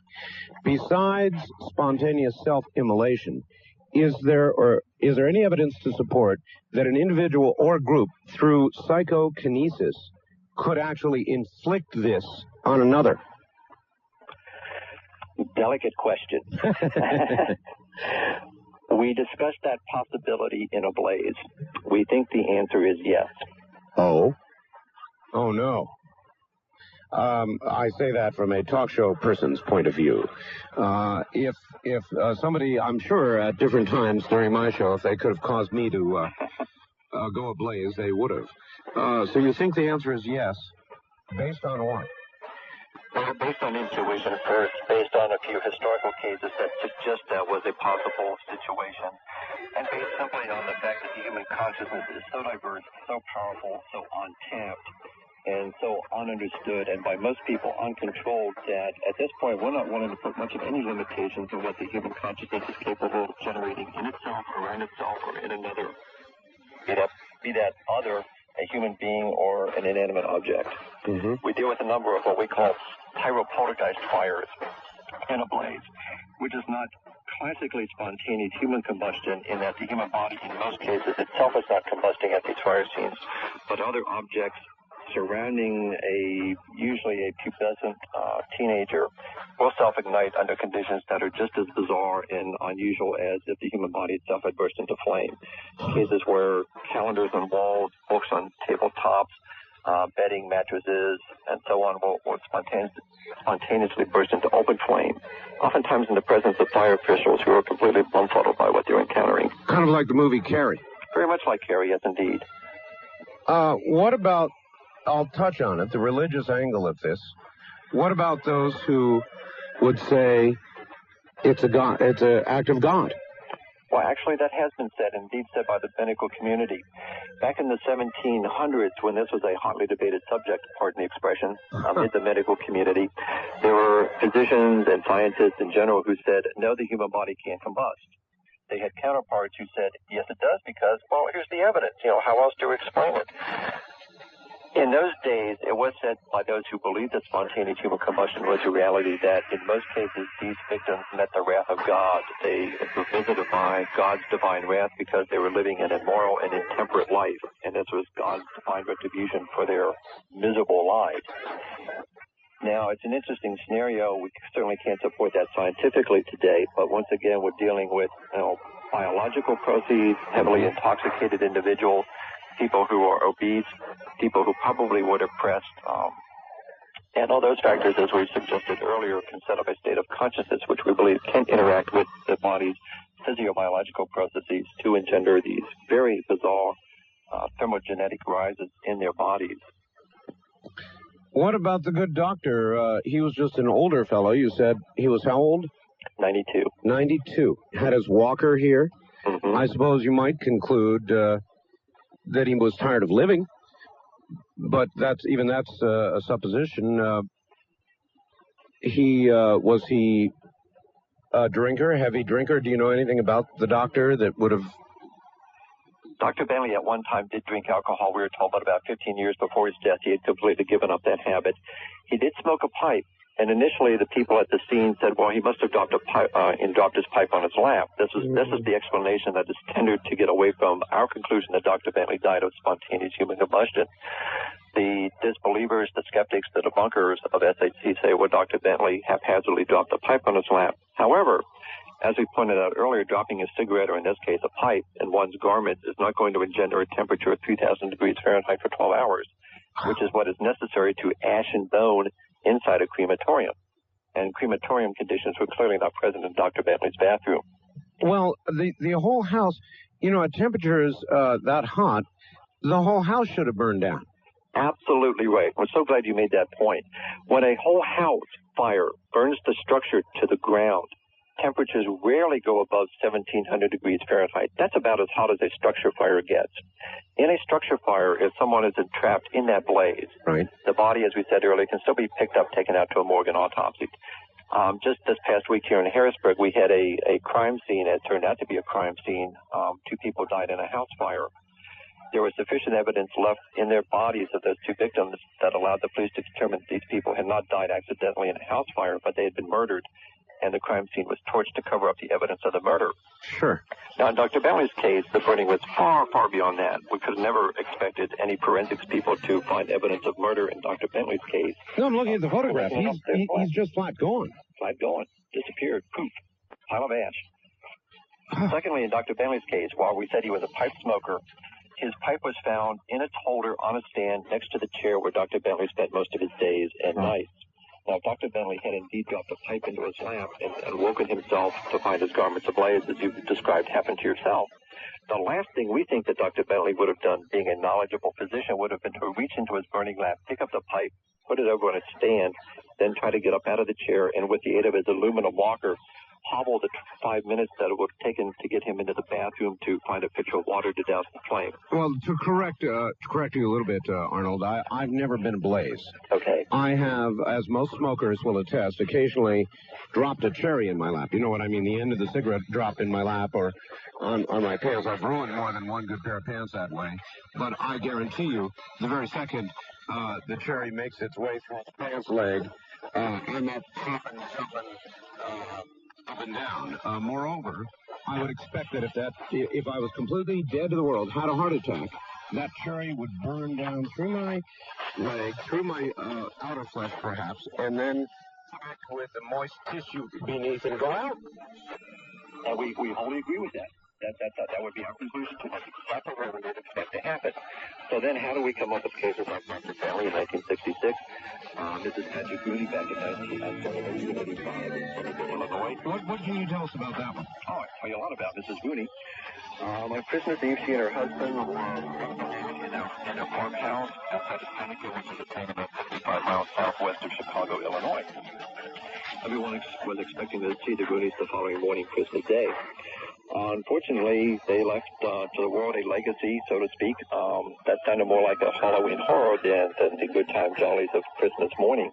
Besides spontaneous self-immolation, is there any evidence to support that an individual or group, through psychokinesis, could actually inflict this on another? Delicate question. We discussed that possibility in a blaze. We think the answer is yes. Oh? Oh, no. I say that from a talk show person's point of view. If somebody, I'm sure at different times during my show, if they could have caused me to go ablaze, they would have. So you think the answer is yes, based on what? Well, based on intuition first, based on a few historical cases that suggest that was a possible situation, and based simply on the fact that the human consciousness is so diverse, so powerful, so untapped, and so ununderstood, and by most people uncontrolled, that at this point we're not wanting to put much of any limitations on what the human consciousness is capable of generating in itself, around itself, or in another. Be that other a human being or an inanimate object. Mm-hmm. We deal with a number of what we call pyropoltergeist fires in a blaze, which is not classically spontaneous human combustion in that the human body in most cases itself is not combusting at these fire scenes, but other objects surrounding usually a pubescent teenager will self-ignite under conditions that are just as bizarre and unusual as if the human body itself had burst into flame. Cases where calendars on walls, books on tabletops, bedding, mattresses, and so on will spontaneously burst into open flame, oftentimes in the presence of fire officials who are completely bumfuddled by what they're encountering. Kind of like the movie Carrie. Very much like Carrie, yes, indeed. What about, I'll touch on it, the religious angle of this. What about those who would say it's an act of God? Well, actually, that has been said, indeed said by the medical community. Back in the 1700s, when this was a hotly debated subject, pardon the expression, in the medical community, there were physicians and scientists in general who said, no, the human body can't combust. They had counterparts who said, yes, it does, because, well, here's the evidence. How else do we explain it? In those days, it was said by those who believed that spontaneous human combustion was a reality that in most cases these victims met the wrath of God. They were visited by God's divine wrath because they were living an immoral and intemperate life, and this was God's divine retribution for their miserable lives. Now, it's an interesting scenario. We certainly can't support that scientifically today, but once again, we're dealing with biological proceeds, heavily intoxicated individuals, people who are obese, people who probably were depressed, and all those factors, as we suggested earlier, can set up a state of consciousness which we believe can interact with the body's physiobiological processes to engender these very bizarre thermogenetic rises in their bodies. What about the good doctor? He was just an older fellow. You said he was how old? 92. 92. Had his walker here. Mm-hmm. I suppose you might conclude that he was tired of living, but that's a supposition. Was he a drinker, heavy drinker? Do you know anything about the doctor that would have... Dr. Bentley at one time did drink alcohol, we were told, but about 15 years before his death, he had completely given up that habit. He did smoke a pipe, and initially the people at the scene said, well, he must have dropped his pipe on his lap. This is the explanation that is tendered to get away from our conclusion that Dr. Bentley died of spontaneous human combustion. The disbelievers, the skeptics, the debunkers of SHC say, well, Dr. Bentley haphazardly dropped a pipe on his lap. However, as we pointed out earlier, dropping a cigarette, or in this case a pipe, in one's garment is not going to engender a temperature of 3,000 degrees Fahrenheit for 12 hours, which is what is necessary to ash and bone inside a crematorium. And crematorium conditions were clearly not present in Dr. Bentley's bathroom. Well, the whole house, you know, at temperatures that hot, the whole house should have burned down. Absolutely right. I'm so glad you made that point. When a whole house fire burns the structure to the ground, temperatures rarely go above 1,700 degrees Fahrenheit. That's about as hot as a structure fire gets. In a structure fire, if someone is entrapped in that blaze, right, the body, as we said earlier, can still be picked up, taken out to a morgue and autopsied. Just this past week here in Harrisburg, we had a crime scene. It turned out to be a crime scene. 2 people died in a house fire. There was sufficient evidence left in their bodies of those 2 victims that allowed the police to determine that these people had not died accidentally in a house fire, but they had been murdered, and the crime scene was torched to cover up the evidence of the murder. Sure. Now, in Dr. Bentley's case, the burning was far, far beyond that. We could have never expected any forensics people to find evidence of murder in Dr. Bentley's case. No, I'm looking at the photograph. He's just flat gone. Flat gone. Disappeared. Poof. Pile of ash. Secondly, in Dr. Bentley's case, while we said he was a pipe smoker, his pipe was found in its holder on a stand next to the chair where Dr. Bentley spent most of his days and nights. Now, if Dr. Bentley had indeed dropped a pipe into his lap and woken himself to find his garments ablaze, as you described happened to yourself, the last thing we think that Dr. Bentley would have done, being a knowledgeable physician, would have been to reach into his burning lap, pick up the pipe, put it over on its stand, then try to get up out of the chair, and with the aid of his aluminum walker, hobble the 5 minutes that it would have taken to get him into the bathroom to find a pitcher of water to douse the flame. Well, to correct you a little bit, Arnold, I've never been ablaze. Okay. I have, as most smokers will attest, occasionally dropped a cherry in my lap. You know what I mean? The end of the cigarette dropped in my lap or on my pants. I've ruined more than one good pair of pants that way. But I guarantee you, the very second the cherry makes its way through the pants leg, I'm up popping, jumping, up and down. Moreover, I would expect that if I was completely dead to the world, had a heart attack, that cherry would burn down through my leg, through my outer flesh perhaps, and then connect with the moist tissue beneath and go out. And we wholly agree with that. That would be our conclusion to that. That's what we would expect to happen. So then how do we come up with cases like Dr. Bentley in 1966? Mrs. Patrick Rooney back in 1985 in Illinois. What can you tell us about that one? Oh, I'll tell you a lot about Mrs. Rooney. On Christmas Eve, she and her husband were in a farmhouse outside of Seneca, which is a town about 55 miles southwest of Chicago, Illinois. Everyone was expecting to see the Rooneys the following morning, Christmas Day. Unfortunately, they left to the world a legacy, so to speak, that sounded more like a Halloween horror than the good time jollies of Christmas morning.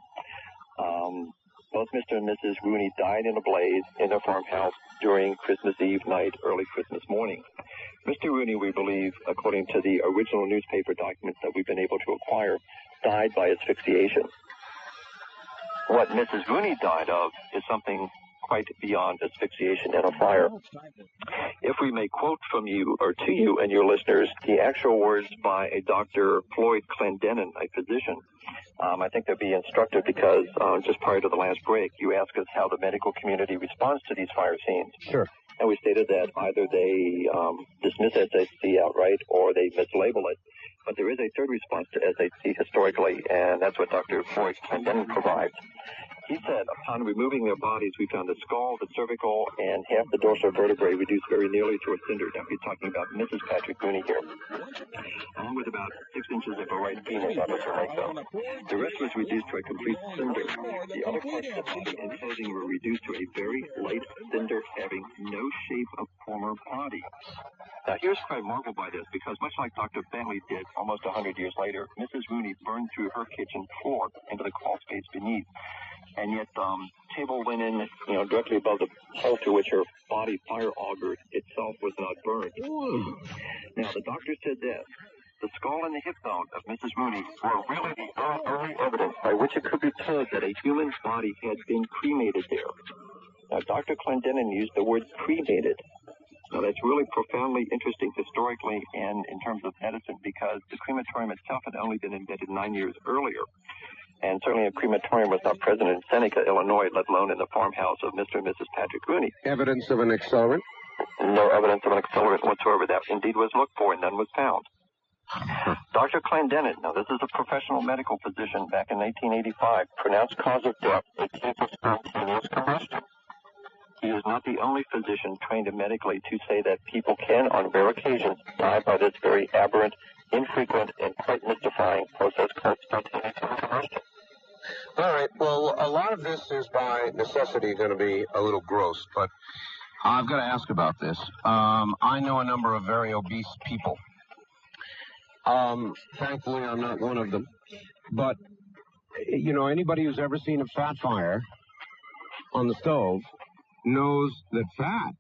Both Mr. and Mrs. Rooney died in a blaze in their farmhouse during Christmas Eve night, early Christmas morning. Mr. Rooney, we believe, according to the original newspaper documents that we've been able to acquire, died by asphyxiation. What Mrs. Rooney died of is something quite beyond asphyxiation in a fire. If we may quote from you, or to you and your listeners, the actual words by a Dr. Floyd Clendenin, a physician, I think they'd be instructive because just prior to the last break, you asked us how the medical community responds to these fire scenes. Sure. And we stated that either they dismiss SHC outright or they mislabel it. But there is a third response to SHC historically, and that's what Dr. Floyd Clendenin provides. He said, upon removing their bodies, we found the skull, the cervical, and half the dorsal vertebrae reduced very nearly to a cinder. Now, we're talking about Mrs. Patrick Rooney here, along with about 6 inches of a right penis on her makeup. The rest was reduced to a complete cinder. The other parts of the body and clothing were reduced to a very light cinder having no shape of former body. Now, here's what I marvel by this, because much like Dr. Bentley did almost 100 years later, Mrs. Rooney burned through her kitchen floor into the crawl space beneath. And yet, table linen, directly above the hole through which her body fire augured itself was not burned. Now, the doctor said this. The skull and the hip bone of Mrs. Mooney were really the only evidence by which it could be told that a human body had been cremated there. Now, Dr. Clendenin used the word cremated. Now, that's really profoundly interesting historically and in terms of medicine because the crematorium itself had only been invented 9 years earlier. And certainly a crematorium was not present in Seneca, Illinois, let alone in the farmhouse of Mr. and Mrs. Patrick Mooney. Evidence of an accelerant? No evidence of an accelerant whatsoever. That indeed was looked for and none was found. Dr. Clendenin, now this is a professional medical physician back in 1885, pronounced cause of death a case of spontaneous combustion. He is not the only physician trained medically to say that people can, on rare occasions, die by this very aberrant, infrequent, and quite mystifying process called spontaneous human combustion. All right, well, a lot of this is by necessity going to be a little gross, but I've got to ask about this. I know a number of very obese people. Thankfully, I'm not one of them. But, anybody who's ever seen a fat fire on the stove knows that fat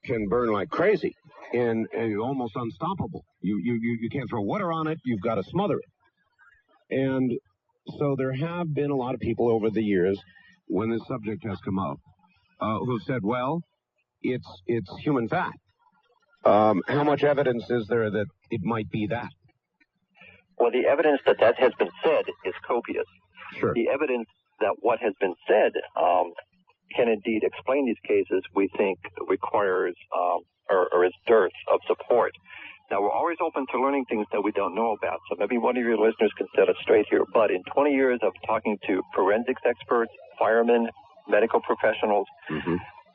can burn like crazy and almost unstoppable. You can't throw water on it. You've got to smother it. And so there have been a lot of people over the years when this subject has come up who've said, well, it's human fat. How much evidence is there that it might be that? Well, the evidence that has been said is copious. Sure. The evidence that what has been said can indeed explain these cases, we think requires or is dearth of support. Now, we're always open to learning things that we don't know about, so maybe one of your listeners can set us straight here. But in 20 years of talking to forensics experts, firemen, medical professionals,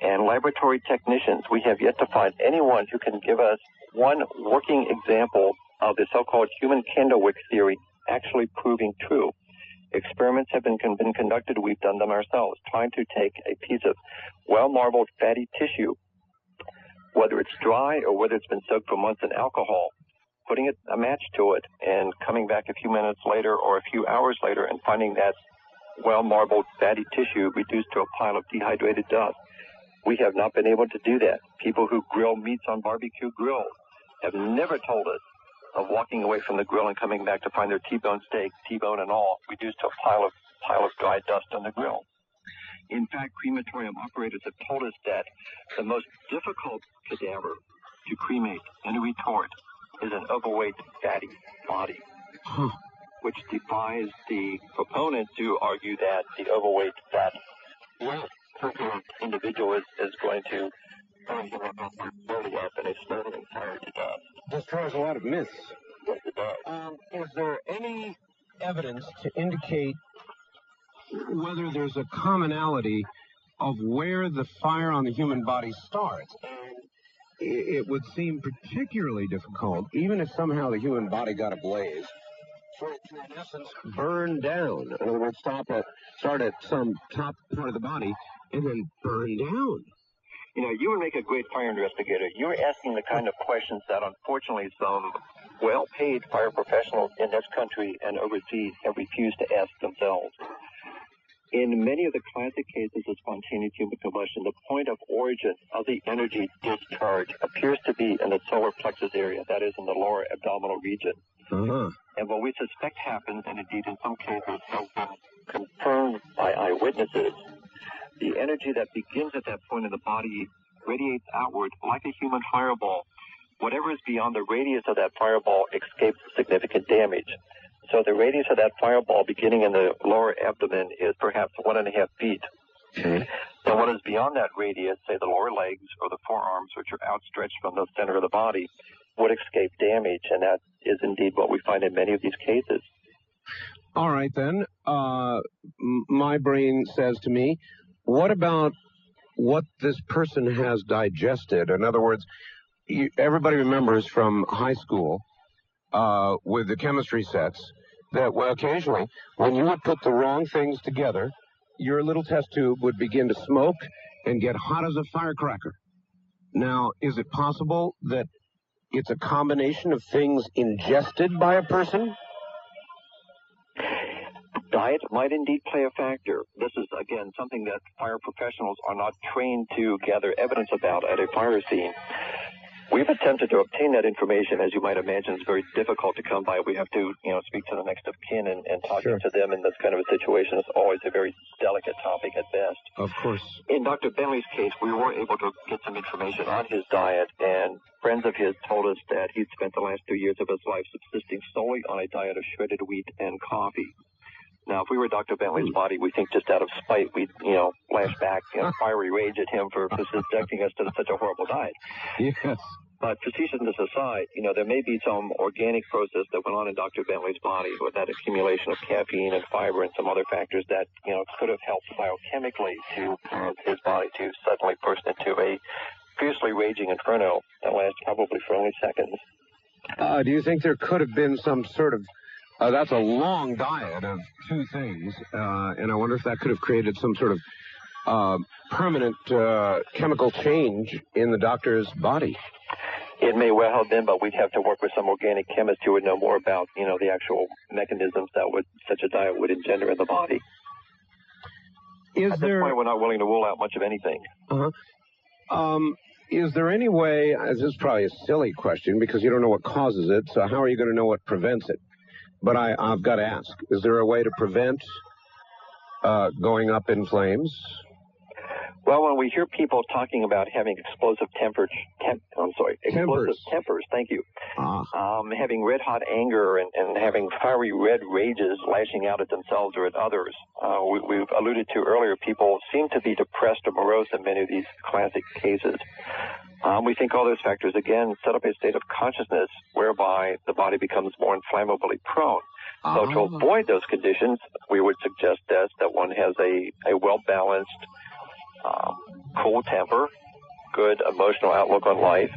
and laboratory technicians, we have yet to find anyone who can give us one working example of the so-called human candlewick theory actually proving true. Experiments have been conducted, we've done them ourselves, trying to take a piece of well-marbled fatty tissue, whether it's dry or whether it's been soaked for months in alcohol, putting a match to it and coming back a few minutes later or a few hours later and finding that well-marbled fatty tissue reduced to a pile of dehydrated dust. We have not been able to do that. People who grill meats on barbecue grills have never told us of walking away from the grill and coming back to find their T-bone steak, T-bone and all, reduced to a pile of dry dust on the grill. In fact, crematorium operators have told us that the most difficult cadaver to cremate and retort is an overweight, fatty body, which defies the proponents who argue that the overweight, fat, individual is going to burn him up in a smoldering fire to dust. Destroys a lot of myths. Yes, it does. Is there any evidence to indicate whether there's a commonality of where the fire on the human body starts? And it would seem particularly difficult, even if somehow the human body got ablaze, for it to, in essence, burn down. In other words, start at some top part of the body and then burn down. You would make a great fire investigator. You're asking the kind of questions that, unfortunately, some well-paid fire professionals in this country and overseas have refused to ask themselves. In many of the classic cases of spontaneous human combustion, the point of origin of the energy discharge appears to be in the solar plexus area, that is, in the lower abdominal region. And what we suspect happens, and indeed in some cases has been confirmed by eyewitnesses, the energy that begins at that point in the body radiates outward like a human fireball. Whatever is beyond the radius of that fireball escapes significant damage. So the radius of that fireball beginning in the lower abdomen is perhaps 1.5 feet. And what is beyond that radius, say the lower legs or the forearms, which are outstretched from the center of the body, would escape damage. And that is indeed what we find in many of these cases. All right, then. My brain says to me, what about what this person has digested? In other words, everybody remembers from high school with the chemistry sets that occasionally when you would put the wrong things together, your little test tube would begin to smoke and get hot as a firecracker. Now, is it possible that it's a combination of things ingested by a person? Diet might indeed play a factor. This is, again, something that fire professionals are not trained to gather evidence about at a fire scene. We've attempted to obtain that information. As you might imagine, it's very difficult to come by. We have to, speak to the next of kin and talking to them in this kind of a situation is always a very delicate topic at best. Of course. In Dr. Bentley's case, we were able to get some information on his diet, and friends of his told us that he'd spent the last 2 years of his life subsisting solely on a diet of shredded wheat and coffee. Now, if we were Dr. Bentley's body, we think just out of spite, we'd, lash back fiery rage at him for subjecting us to such a horrible diet. Yes. But facetiousness aside, there may be some organic process that went on in Dr. Bentley's body with that accumulation of caffeine and fiber and some other factors that, could have helped biochemically to cause his body to suddenly burst into a fiercely raging inferno that lasts probably for only seconds. Do you think there could have been some sort of that's a long diet of two things, and I wonder if that could have created some sort of permanent chemical change in the doctor's body. It may well have been, but we'd have to work with some organic chemist who would know more about, the actual mechanisms that such a diet would engender in the body. At this point, we're not willing to rule out much of anything. Is there any way, this is probably a silly question because you don't know what causes it, so how are you going to know what prevents it? But I've got to ask, is there a way to prevent going up in flames? Well, when we hear people talking about having explosive tempers, thank you. Having red-hot anger and having fiery red rages lashing out at themselves or at others. We've alluded to earlier, people seem to be depressed or morose in many of these classic cases. We think all those factors, again, set up a state of consciousness whereby the body becomes more inflammably prone. So to avoid those conditions, we would suggest that one has a well-balanced, cool temper, good emotional outlook on life,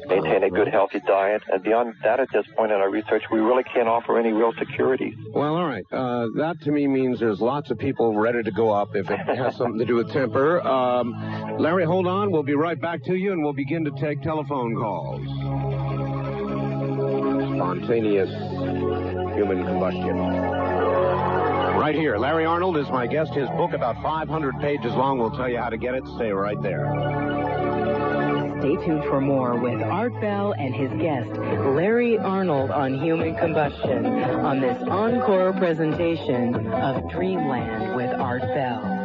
maintain a good, healthy diet, and beyond that, at this point in our research, we really can't offer any real security. Well, all right. That to me means there's lots of people ready to go up if it has something to do with temper. Larry, hold on. We'll be right back to you, and we'll begin to take telephone calls. Spontaneous Human Combustion. Right here. Larry Arnold is my guest. His book, about 500 pages long. We'll tell you how to get it. Stay right there. Stay tuned for more with Art Bell and his guest, Larry Arnold, on human combustion on this encore presentation of Dreamland with Art Bell.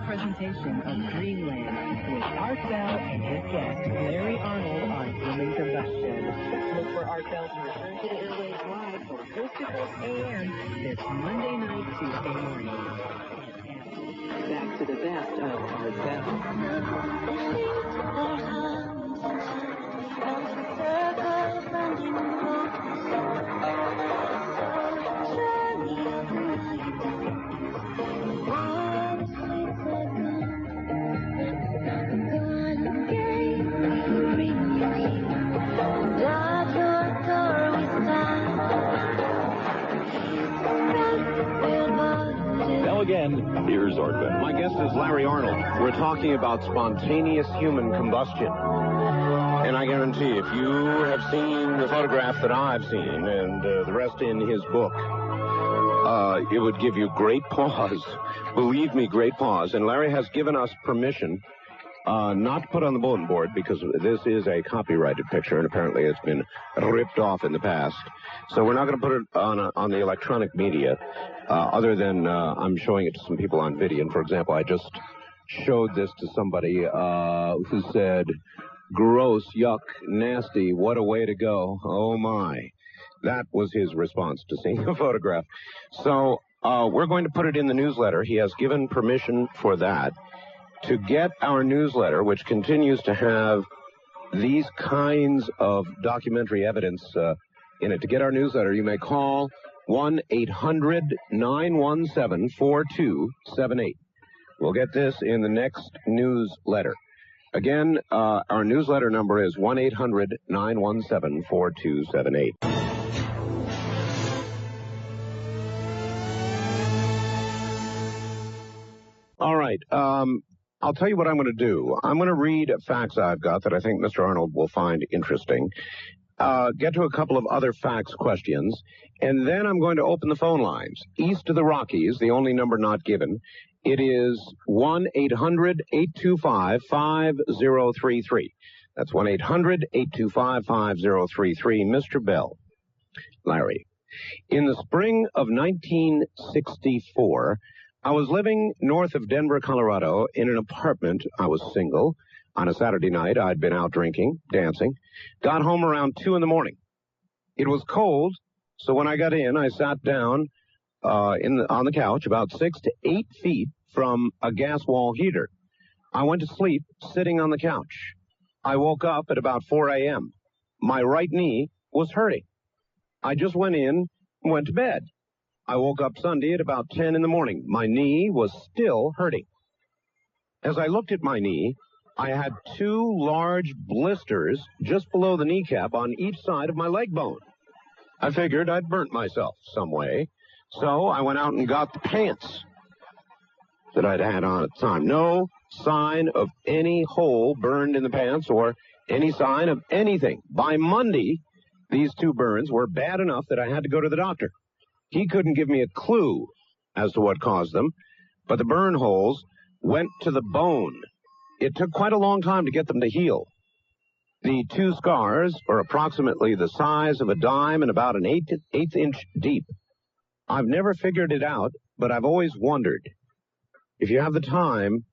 Presentation of Dreamland with Art Bell and his guest, Larry Arnold, on human combustion. Look for Art Bell to return to the airwaves live from Coast to Coast AM this Monday night, Tuesday morning. And back to the best of Art Bell. Again, here's Art Bell. My guest is Larry Arnold. We're talking about spontaneous human combustion. And I guarantee if you have seen the photograph that I've seen and the rest in his book, it would give you great pause. Believe me, great pause. And Larry has given us permission not to put on the bulletin board because this is a copyrighted picture and apparently it's been ripped off in the past. So we're not going to put it on the electronic media other than I'm showing it to some people on video. And for example, I just showed this to somebody who said, gross, yuck, nasty, what a way to go. Oh my. That was his response to seeing the photograph. So we're going to put it in the newsletter. He has given permission for that. To get our newsletter, which continues to have these kinds of documentary evidence in it, to get our newsletter, you may call 1-800-917-4278. We'll get this in the next newsletter. Again, our newsletter number is 1-800-917-4278. All right. I'll tell you what I'm going to do. I'm going to read facts I've got that I think Mr. Arnold will find interesting. Get to a couple of other facts questions, and then I'm going to open the phone lines. East of the Rockies, the only number not given, it is 1-800-825-5033. That's 1-800-825-5033. Mr. Bell. Larry. In the spring of 1964, I was living north of Denver, Colorado, in an apartment. I was single. On a Saturday night, I'd been out drinking, dancing. Got home around 2 in the morning. It was cold, so when I got in, I sat down on the couch about 6 to 8 feet from a gas wall heater. I went to sleep sitting on the couch. I woke up at about 4 a.m. My right knee was hurting. I just went in and went to bed. I woke up Sunday at about 10 in the morning. My knee was still hurting. As I looked at my knee, I had 2 large blisters just below the kneecap on each side of my leg bone. I figured I'd burnt myself some way, so I went out and got the pants that I'd had on at the time. No sign of any hole burned in the pants or any sign of anything. By Monday, these 2 burns were bad enough that I had to go to the doctor. He couldn't give me a clue as to what caused them, but the burn holes went to the bone. It took quite a long time to get them to heal. The 2 scars are approximately the size of a dime and about an eighth inch deep. I've never figured it out, but I've always wondered. If you have the time,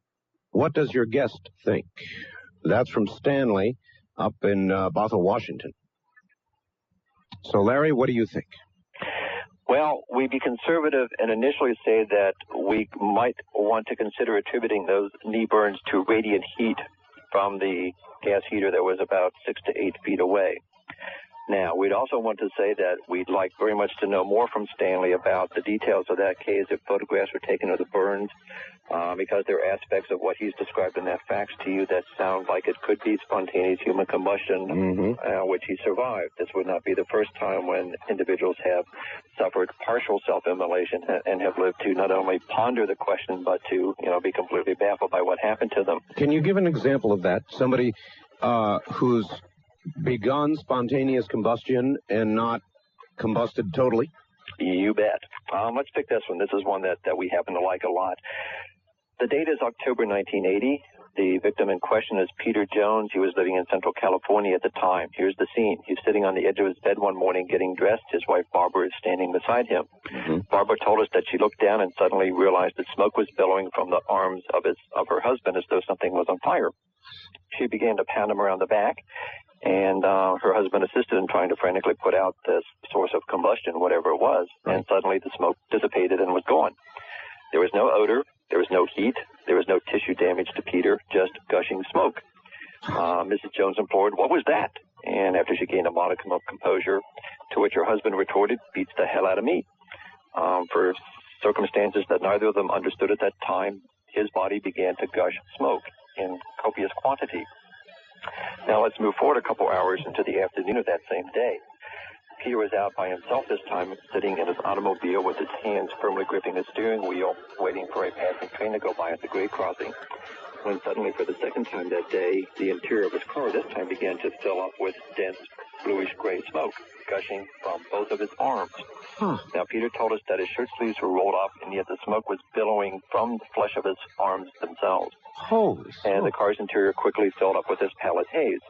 what does your guest think? That's from Stanley up in Bothell, Washington. So, Larry, what do you think? Well, we'd be conservative and initially say that we might want to consider attributing those knee burns to radiant heat from the gas heater that was about 6 to 8 feet away. Now, we'd also want to say that we'd like very much to know more from Stanley about the details of that case, if photographs were taken of the burns, because there are aspects of what he's described in that fax to you that sound like it could be spontaneous human combustion, which he survived. This would not be the first time when individuals have suffered partial self-immolation and have lived to not only ponder the question, but to, be completely baffled by what happened to them. Can you give an example of that? Somebody who's begun spontaneous combustion and not combusted totally? You bet. Let's pick this one. This is one that we happen to like a lot. The date is October 1980. The victim in question is Peter Jones. He was living in Central California at the time. Here's the scene. He's sitting on the edge of his bed one morning getting dressed. His wife, Barbara, is standing beside him. Barbara told us that she looked down and suddenly realized that smoke was billowing from the arms of her husband as though something was on fire. She began to pound him around the back, and her husband assisted in trying to frantically put out this source of combustion, whatever it was, and suddenly the smoke dissipated and was gone. There was no odor, there was no heat, there was no tissue damage to Peter, just gushing smoke. Mrs. Jones implored, "What was that?" And after she gained a modicum of composure, to which her husband retorted, "Beats the hell out of me." For circumstances that neither of them understood at that time, his body began to gush smoke in copious quantity. Now let's move forward a couple hours into the afternoon of that same day. Peter was out by himself this time, sitting in his automobile with his hands firmly gripping the steering wheel, waiting for a passing train to go by at the grade crossing, when suddenly, for the second time that day, the interior of his car this time began to fill up with dense bluish-gray smoke, gushing from both of his arms. Now, Peter told us that his shirt sleeves were rolled up, and yet the smoke was billowing from the flesh of his arms themselves. Holy smoke. And the car's interior quickly filled up with this pallid haze.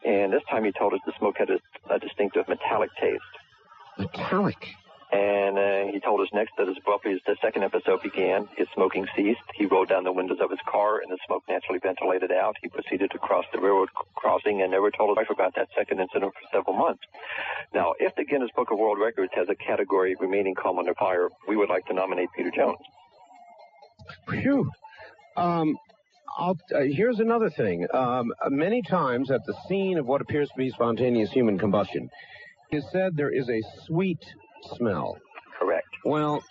And this time he told us the smoke had a distinctive metallic taste. Metallic? And he told us next that as abruptly as the second episode began, his smoking ceased. He rolled down the windows of his car, and the smoke naturally ventilated out. He proceeded to cross the railroad crossing and never told his wife about that second incident for several months. Now, if the Guinness Book of World Records has a category remaining calm under fire, we would like to nominate Peter Jones. Phew. Here's another thing. Many times at the scene of what appears to be spontaneous human combustion, it is said there is a sweet smell. Correct. Well,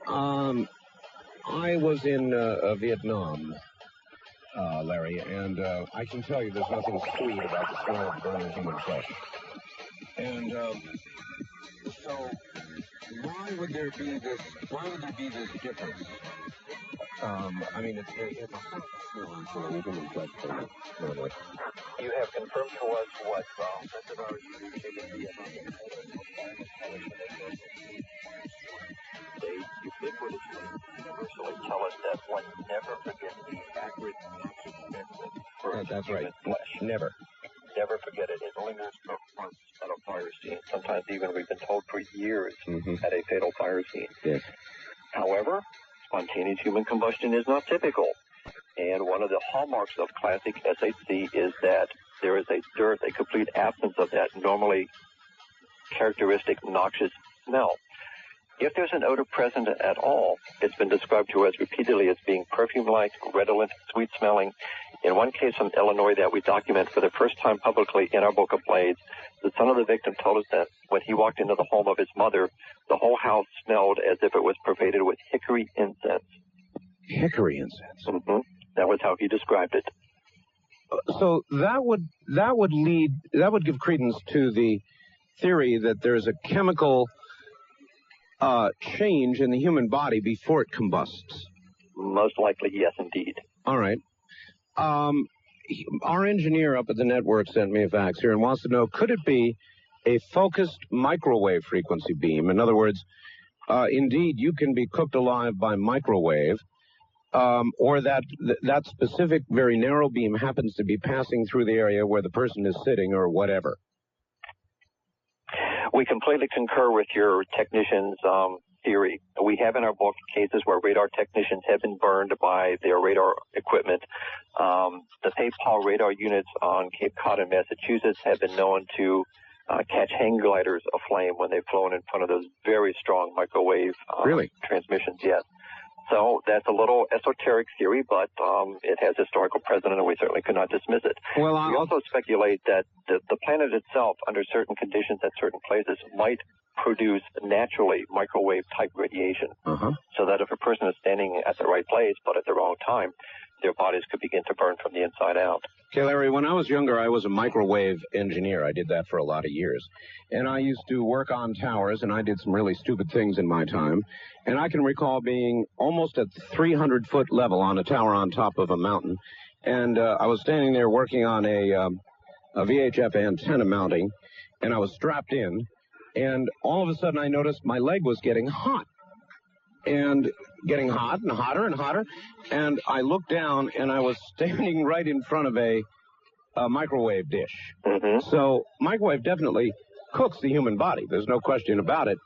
I was in Vietnam Larry, and I can tell you there's nothing sweet about the smell of burning human flesh. And so, why would there be this difference? I mean, it's a hot smell for human flesh, normally. You have confirmed to us what friends of ours they ubiquitously, universally tell us that one never forgets the accurate measurement for That's right. flesh. Never. Never forget it. It lingers for months at a fire scene. Sometimes even we've been told for years at a fatal fire scene. Yes. However, spontaneous human combustion is not typical. And one of the hallmarks of classic SHC is that there is a dearth, a complete absence of that normally characteristic noxious smell. If there's an odor present at all, it's been described to us repeatedly as being perfume-like, redolent, sweet-smelling. In one case from Illinois that we document for the first time publicly in our Book of Blades, the son of the victim told us that when he walked into the home of his mother, the whole house smelled as if it was pervaded with hickory incense. Hickory incense? Mm-hmm. That was how he described it. So that would give credence to the theory that there's a chemical change in the human body before it combusts. Most likely, yes, indeed. All right. Our engineer up at the network sent me a fax here and wants to know, could it be a focused microwave frequency beam? In other words, indeed, you can be cooked alive by microwave, or that specific very narrow beam happens to be passing through the area where the person is sitting or whatever. We completely concur with your technician's theory. We have in our book cases where radar technicians have been burned by their radar equipment. The St. Paul radar units on Cape Cod in Massachusetts have been known to catch hang gliders aflame when they've flown in front of those very strong microwave transmissions. Yes. So that's a little esoteric theory, but it has historical precedent, and we certainly could not dismiss it. Well, we also speculate that the planet itself, under certain conditions at certain places, might produce naturally microwave-type radiation, so that if a person is standing at the right place but at the wrong time, their bodies could begin to burn from the inside out. Okay, Larry, when I was younger, I was a microwave engineer. I did that for a lot of years. And I used to work on towers, and I did some really stupid things in my time. And I can recall being almost at the 300-foot level on a tower on top of a mountain. And I was standing there working on a VHF antenna mounting, and I was strapped in. And all of a sudden, I noticed my leg was getting hot. And getting hot and hotter and hotter. And I looked down, and I was standing right in front of a microwave dish. So microwave definitely cooks the human body. There's no question about it.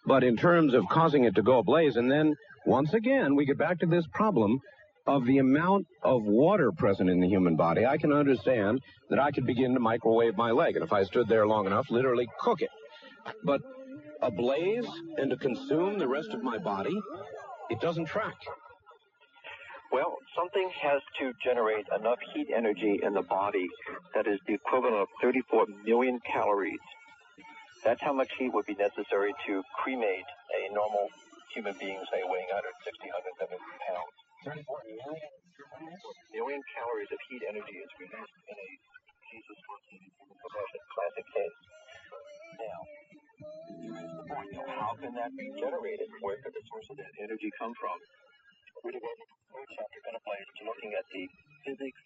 But in terms of causing it to go ablaze, and then once again, we get back to this problem of the amount of water present in the human body. I can understand that I could begin to microwave my leg, and if I stood there long enough, literally cook it. But ablaze and to consume the rest of my body, it doesn't track. Well, something has to generate enough heat energy in the body that is the equivalent of 34 million calories. That's how much heat would be necessary to cremate a normal human being, say, weighing 160, 170 pounds. 34 million calories of heat energy is released in a Jesus spontaneous human combustion classic case. Now, how can that be generated? Where could the source of that energy come from? We devoted a third chapter in a place to looking at the physics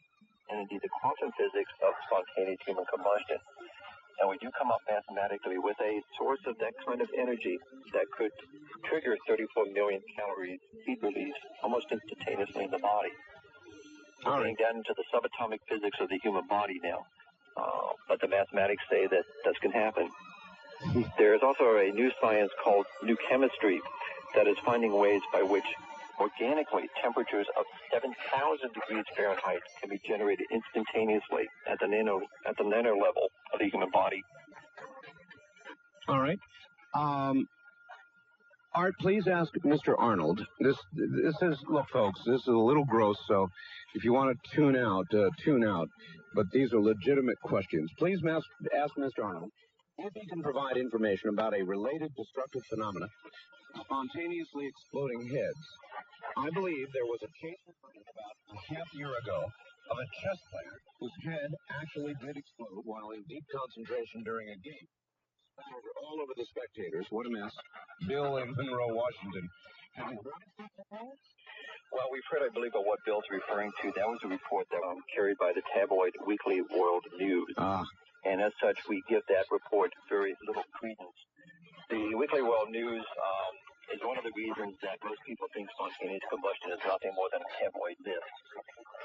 and indeed the quantum physics of spontaneous human combustion. And we do come up mathematically with a source of that kind of energy that could trigger 34 million calories heat release almost instantaneously in the body. We're getting down into the subatomic physics of the human body now. But the mathematics say that this can happen. There is also a new science called new chemistry that is finding ways by which organically temperatures of 7,000 degrees Fahrenheit can be generated instantaneously at the nano level of the human body. All right. Art, please ask Mr. Arnold. This is, look, folks, this is a little gross, so if you want to tune out, tune out. But these are legitimate questions. Please ask Mr. Arnold if he can provide information about a related destructive phenomena, spontaneously exploding heads. I believe there was a case reported about a half year ago of a chess player whose head actually did explode while in deep concentration during a game. All over the spectators. What a mess. Bill in Monroe, Washington. Well, we've heard, I believe, of what Bill's referring to. That was a report that was carried by the tabloid Weekly World News. And as such, we give that report very little credence. The Weekly World News is one of the reasons that most people think spontaneous combustion is nothing more than a tabloid myth.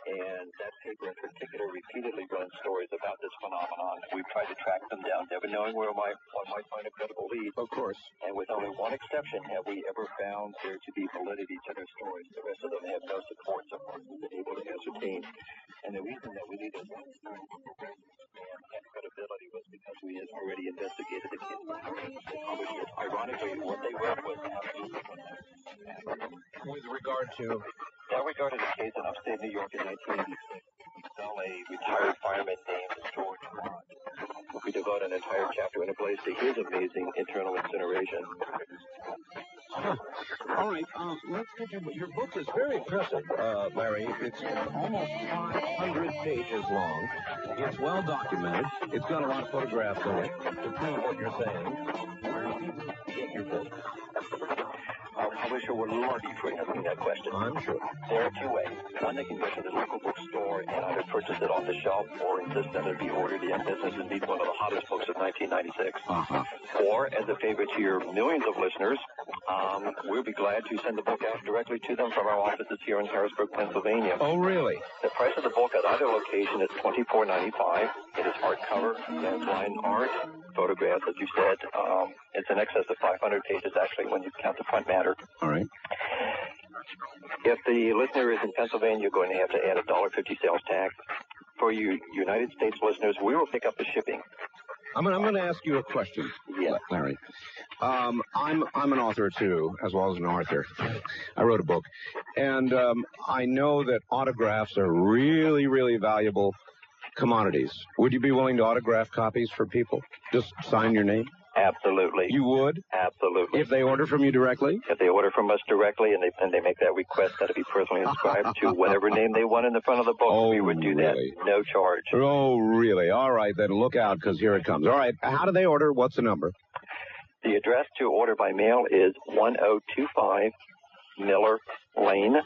And that paper in particular repeatedly runs stories about this phenomenon. We've tried to track them down, never knowing where one might find a credible lead. Of course. And with only one exception have we ever found there to be validity to their stories. The rest of them have no support so far as we've been able to ascertain. And the reason that we needed one story and credibility was because we had already investigated the case. Ironically, what they wrote was absolutely with regard to? That regarded a case in upstate New York in 1986. A retired fireman named George Arnold, who could devote an entire chapter in a place to his amazing internal incineration. All right, let's get your book is very impressive, Larry. It's almost 500 pages long. It's well documented. It's got a lot of photographs in it to prove what you're saying. Where do people get your book? Our publisher would love you for asking that question. I'm sure. There are two ways. One, they can go to the local bookstore and either purchase it off the shelf or insist that it be ordered. The Business is indeed one of the hottest books of 1996. Or, as a favor to your millions of listeners, we'll be glad to send the book out directly to them from our offices here in Harrisburg, Pennsylvania. Oh, really? The price of the book at either location is $24.95. It is hardcover, it has line art, photographs, as you said. It's in excess of 500 pages, actually, when you count the front matter. All right. If the listener is in Pennsylvania, you're going to have to add a $1.50 sales tax. For you United States listeners, we will pick up the shipping. I'm going to ask you a question, Larry. I'm an author, too, as well as an author. I wrote a book. And I know that autographs are really, really valuable commodities. Would you be willing to autograph copies for people? Just sign your name? Absolutely. You would? Absolutely. If they order from you directly? If they order from us directly and they make that request that it be personally inscribed to whatever name they want in the front of the book, we would do that. No charge. Oh, really? All right, then look out, because here it comes. All right, how do they order? What's the number? The address to order by mail is 1025 Miller Lane,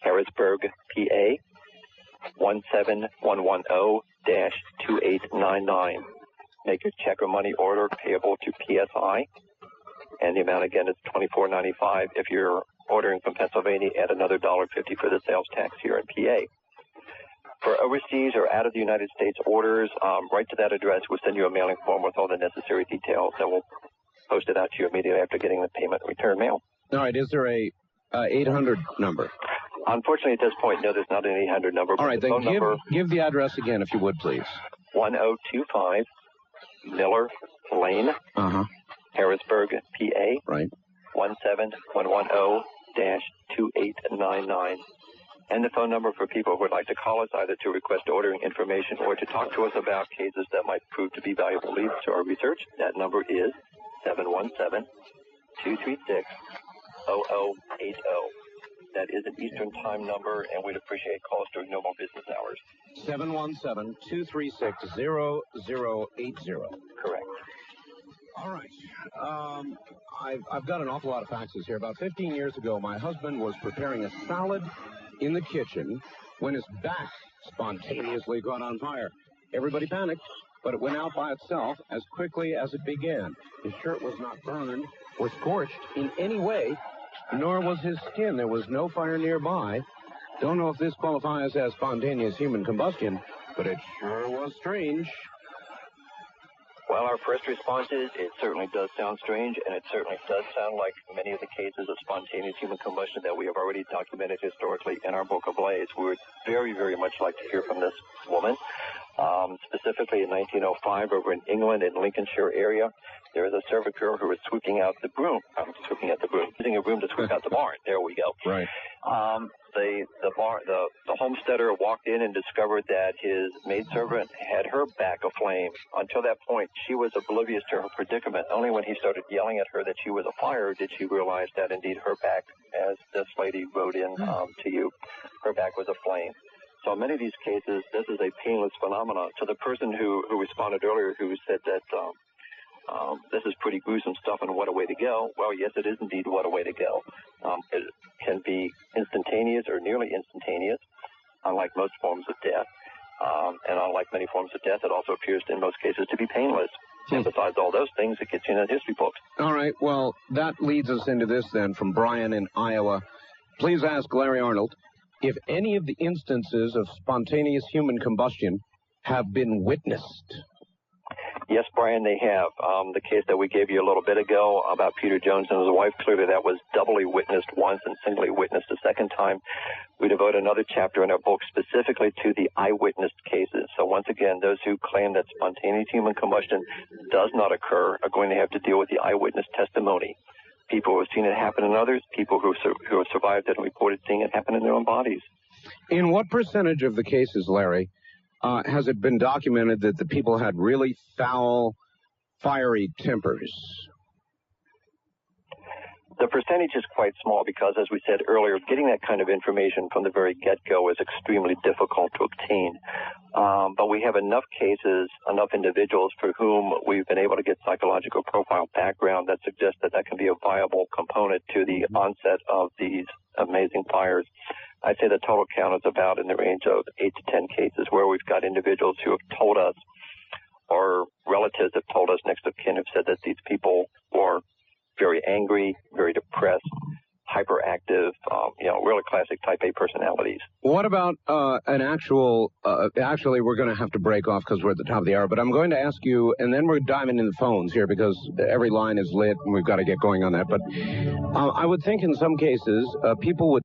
Harrisburg, PA, 17110-2899. Make your check or money order payable to PSI, and the amount again is $24.95. If you're ordering from Pennsylvania, add another $1.50 for the sales tax here in PA. For overseas or out of the United States orders, write to that address. We'll send you a mailing form with all the necessary details, and we'll post it out to you immediately after getting the payment and return mail. All right. Is there a 800 number? Unfortunately, at this point, no, there's not an 800 number. All right, then give the address again, if you would, please. 1025 Miller Lane, Harrisburg, PA. Right. 17110-2899. And the phone number for people who would like to call us either to request ordering information or to talk to us about cases that might prove to be valuable leads to our research. That number is 717-236-0080. That is an Eastern Time number, and we'd appreciate calls during normal business hours. 717-236-0080. Correct. All right. I've got an awful lot of faxes here. About 15 years ago, my husband was preparing a salad in the kitchen when his back spontaneously caught on fire. Everybody panicked, but it went out by itself as quickly as it began. His shirt was not burned or scorched in any way, nor was his skin. There was no fire nearby. Don't know if this qualifies as spontaneous human combustion, but it sure was strange. Well, our first response is it certainly does sound strange, and it certainly does sound like many of the cases of spontaneous human combustion that we have already documented historically in our book of Blaze. We would very, very much like to hear from this woman. Specifically in 1905 over in England in Lincolnshire area, there is a servant girl who was sweeping out the broom. Using a broom to sweep out the barn. There we go. Right. The homesteader walked in and discovered that his maidservant had her back aflame. Until that point, she was oblivious to her predicament. Only when he started yelling at her that she was afire did she realize that indeed her back, as this lady wrote in to you, her back was aflame. So in many of these cases, this is a painless phenomenon. To the person who responded earlier who said that this is pretty gruesome stuff and what a way to go, well, yes, it is indeed what a way to go. It can be instantaneous or nearly instantaneous, unlike most forms of death. And unlike many forms of death, it also appears in most cases to be painless. And besides all those things, it gets you in the history books. All right. Well, that leads us into this then from Brian in Iowa. Please ask Larry Arnold if any of the instances of spontaneous human combustion have been witnessed. Yes, Brian, they have. The case that we gave you a little bit ago about Peter Jones and his wife, clearly that was doubly witnessed once and singly witnessed a second time. We devote another chapter in our book specifically to the eyewitness cases. So once again, those who claim that spontaneous human combustion does not occur are going to have to deal with the eyewitness testimony. People who have seen it happen in others, people who have survived it and reported seeing it happen in their own bodies. In what percentage of the cases, Larry, has it been documented that the people had really foul, fiery tempers? The percentage is quite small because, as we said earlier, getting that kind of information from the very get-go is extremely difficult to obtain. But we have enough cases, enough individuals for whom we've been able to get psychological profile background that suggests that that can be a viable component to the onset of these amazing fires. I'd say the total count is about in the range of 8 to 10 cases where we've got individuals who have told us, or relatives have told us, next of kin have said that these people were very angry, very depressed, hyperactive, really classic type A personalities. What about an actual, actually we're going to have to break off because we're at the top of the hour, but I'm going to ask you, and then we're diving into the phones here because every line is lit and we've got to get going on that. But I would think in some cases people would